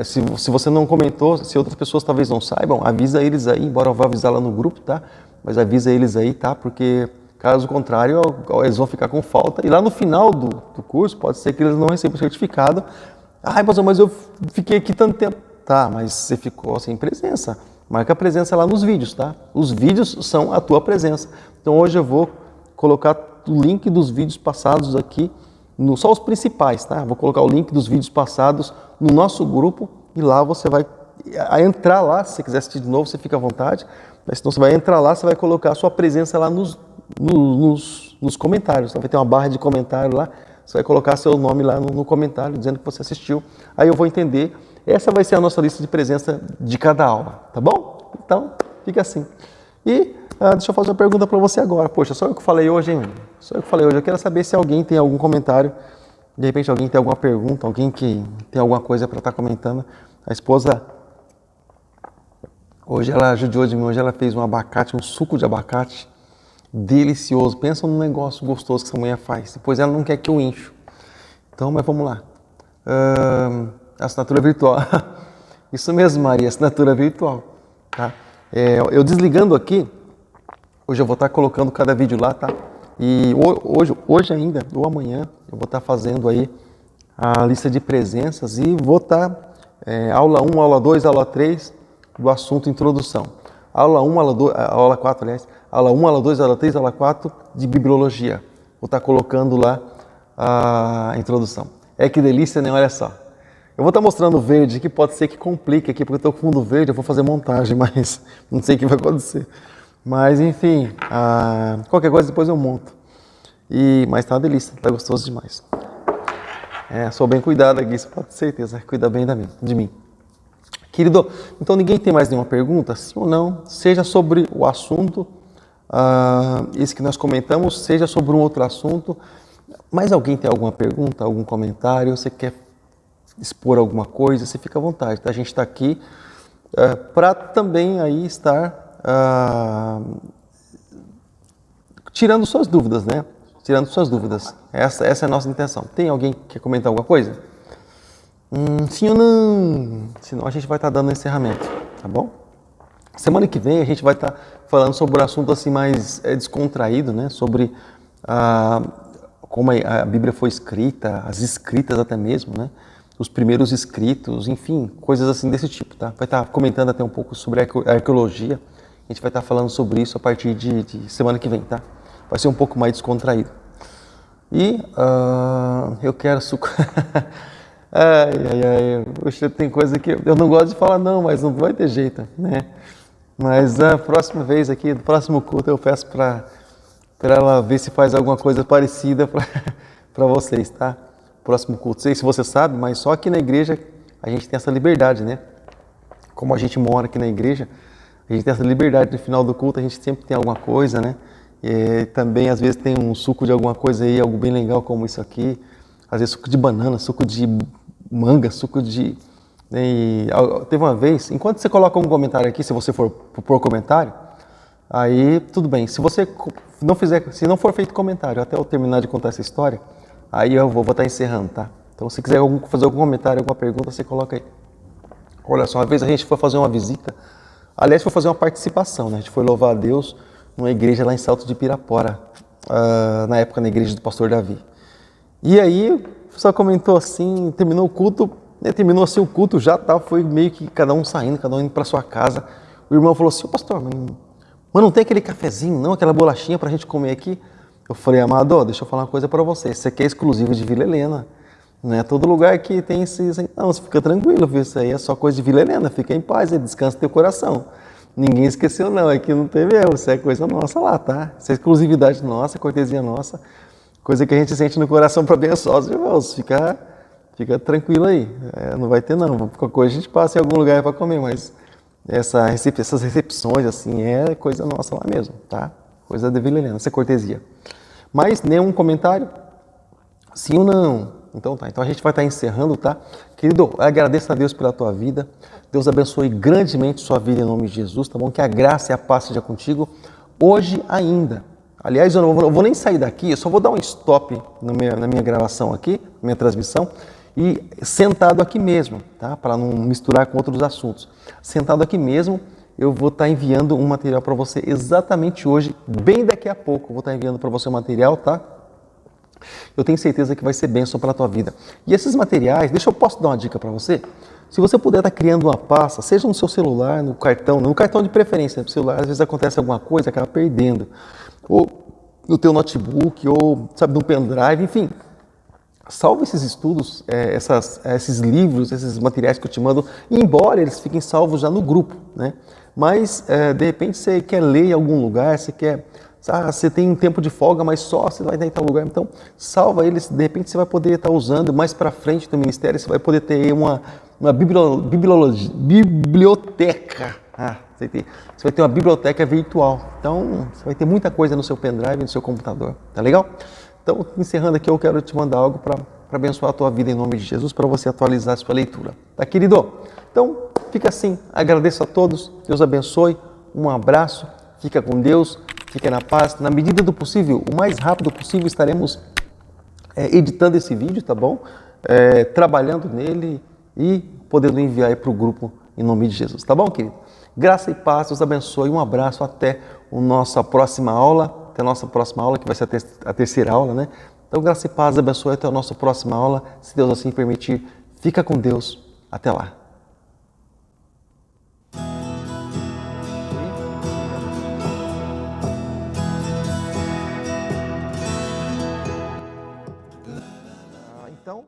se você não comentou, se outras pessoas talvez não saibam, avisa eles aí, embora eu vá avisar lá no grupo, tá? Mas avisa eles aí, tá? Porque caso contrário, eles vão ficar com falta. E lá no final do curso, pode ser que eles não recebam o certificado. Mas eu fiquei aqui tanto tempo. Tá, mas você ficou sem presença. Marca a presença lá nos vídeos, tá? Os vídeos são a tua presença. Então hoje eu vou colocar o link dos vídeos passados aqui, só os principais, tá? Vou colocar o link dos vídeos passados no nosso grupo e lá você vai entrar lá. Se você quiser assistir de novo, você fica à vontade. Mas então você vai entrar lá, você vai colocar a sua presença lá nos comentários. Então, vai ter uma barra de comentário lá. Você vai colocar seu nome lá no comentário, dizendo que você assistiu. Aí eu vou entender. Essa vai ser a nossa lista de presença de cada aula, tá bom? Então, fica assim. E deixa eu fazer uma pergunta para você agora. Poxa, só eu que falei hoje, hein? Só eu que falei hoje. Eu quero saber se alguém tem algum comentário. De repente alguém tem alguma pergunta, alguém que tem alguma coisa para estar comentando. A esposa, hoje ela judiou de mim. Hoje ela fez um suco de abacate. Delicioso. Pensa num negócio gostoso que essa mulher faz. Depois ela não quer que eu encho. Então, mas vamos lá. Assinatura virtual. Isso mesmo, Maria, assinatura virtual. Tá? Eu desligando aqui, hoje eu vou estar colocando cada vídeo lá, tá? E hoje ainda, ou amanhã, eu vou estar fazendo aí a lista de presenças e vou estar aula 1, aula 2, aula 3 do assunto introdução. Aula 1, aula 2, aula 4, aliás, aula 1, aula 2, aula 3, aula 4 de bibliologia. Vou estar colocando lá a introdução. Que delícia, né? Olha só. Eu vou estar mostrando o verde aqui, pode ser que complique aqui, porque eu estou com fundo verde, eu vou fazer montagem, mas não sei o que vai acontecer. Mas enfim, qualquer coisa depois eu monto. Mas tá uma delícia, tá gostoso demais. Sou bem cuidado aqui, você pode ter certeza, cuida bem de mim. Querido, então ninguém tem mais nenhuma pergunta? Sim ou não? Seja sobre o assunto, esse que nós comentamos, seja sobre um outro assunto. Mas alguém tem alguma pergunta, algum comentário? Você quer expor alguma coisa? Você fica à vontade, tá? A gente está aqui para também aí estar tirando suas dúvidas, né? Tirando suas dúvidas. Essa é a nossa intenção. Tem alguém que quer comentar alguma coisa? Sim ou não? Senão a gente vai estar dando encerramento, tá bom? Semana que vem a gente vai estar falando sobre um assunto assim mais descontraído, né? Sobre como a Bíblia foi escrita, as escritas até mesmo, né? Os primeiros escritos, enfim, coisas assim desse tipo, tá? Vai estar comentando até um pouco sobre a arqueologia. A gente vai estar falando sobre isso a partir de semana que vem, tá? Vai ser um pouco mais descontraído. E eu quero suco. Poxa, tem coisa que eu não gosto de falar não, mas não vai ter jeito, né? Mas a próxima vez aqui, no próximo culto, eu peço para ela ver se faz alguma coisa parecida para vocês, tá? Próximo culto. Não sei se você sabe, mas só aqui na igreja a gente tem essa liberdade, né? Como a gente mora aqui na igreja, a gente tem essa liberdade. No final do culto a gente sempre tem alguma coisa, né? E também às vezes tem um suco de alguma coisa aí, algo bem legal como isso aqui. Às vezes suco de banana, suco de manga, suco de... Teve uma vez, enquanto você coloca um comentário aqui, se você for pôr comentário, aí tudo bem. Se você não fizer, se não for feito comentário até eu terminar de contar essa história, aí eu vou estar encerrando, tá? Então se quiser fazer algum comentário, alguma pergunta, você coloca aí. Olha só, uma vez a gente foi fazer uma visita, aliás, foi fazer uma participação, né? A gente foi louvar a Deus numa igreja lá em Salto de Pirapora, na época na igreja do pastor Davi. E aí, o pessoal comentou assim, terminou o culto, né? Terminou assim o culto já, tá? Foi meio que cada um saindo, cada um indo para sua casa. O irmão falou assim, pastor, mas não tem aquele cafezinho, não? Aquela bolachinha para a gente comer aqui? Eu falei, amado, deixa eu falar uma coisa para você, isso aqui é exclusivo de Vila Helena. Não é todo lugar que tem esses... Não, você fica tranquilo, viu? Isso aí é só coisa de Vila Helena, fica em paz, descansa teu coração. Ninguém esqueceu não, aqui não teve erro, isso é coisa nossa lá, tá? Isso é exclusividade nossa, cortesia nossa, coisa que a gente sente no coração para abençoar os irmãos. Fica tranquilo aí, não vai ter não, qualquer coisa a gente passa em algum lugar para comer, mas essas recepções assim é coisa nossa lá mesmo, tá? Coisa de Vila Helena, isso é cortesia. Mas nenhum comentário? Sim ou não? Então tá, então a gente vai estar encerrando, tá? Querido, agradeço a Deus pela tua vida. Deus abençoe grandemente sua vida em nome de Jesus, tá bom? Que a graça e a paz seja contigo hoje ainda. Aliás, eu não vou nem sair daqui, eu só vou dar um stop na minha gravação aqui, na minha transmissão, e sentado aqui mesmo, tá? Para não misturar com outros assuntos. Sentado aqui mesmo, eu vou estar enviando um material para você exatamente hoje, bem daqui a pouco. Eu vou estar enviando para você o material, tá? Eu tenho certeza que vai ser bênção para a tua vida. E esses materiais, posso dar uma dica para você? Se você puder estar criando uma pasta, seja no seu celular, no cartão de preferência, no celular, às vezes acontece alguma coisa, acaba perdendo. Ou no teu notebook, ou sabe, no pendrive, enfim. Salve esses estudos, esses livros, esses materiais que eu te mando, embora eles fiquem salvos já no grupo, né? Mas, de repente, você quer ler em algum lugar, você tem um tempo de folga, mas só você vai estar em tal lugar. Então, salva eles, de repente você vai poder estar usando mais para frente do ministério, você vai poder ter uma biblioteca. Você vai ter uma biblioteca virtual. Então, você vai ter muita coisa no seu pendrive, no seu computador. Tá legal? Então, encerrando aqui, eu quero te mandar algo para abençoar a tua vida em nome de Jesus, para você atualizar a sua leitura. Tá, querido? Então, fica assim. Agradeço a todos. Deus abençoe. Um abraço. Fica com Deus. Fica na paz. Na medida do possível, o mais rápido possível, estaremos editando esse vídeo, tá bom? Trabalhando nele e podendo enviar aí para o grupo em nome de Jesus. Tá bom, querido? Graça e paz. Deus abençoe. Um abraço. Até a nossa próxima aula. Até a nossa próxima aula, que vai ser a terceira aula, né? Então, graça e paz, abençoe até a nossa próxima aula. Se Deus assim permitir, fica com Deus. Até lá. Então...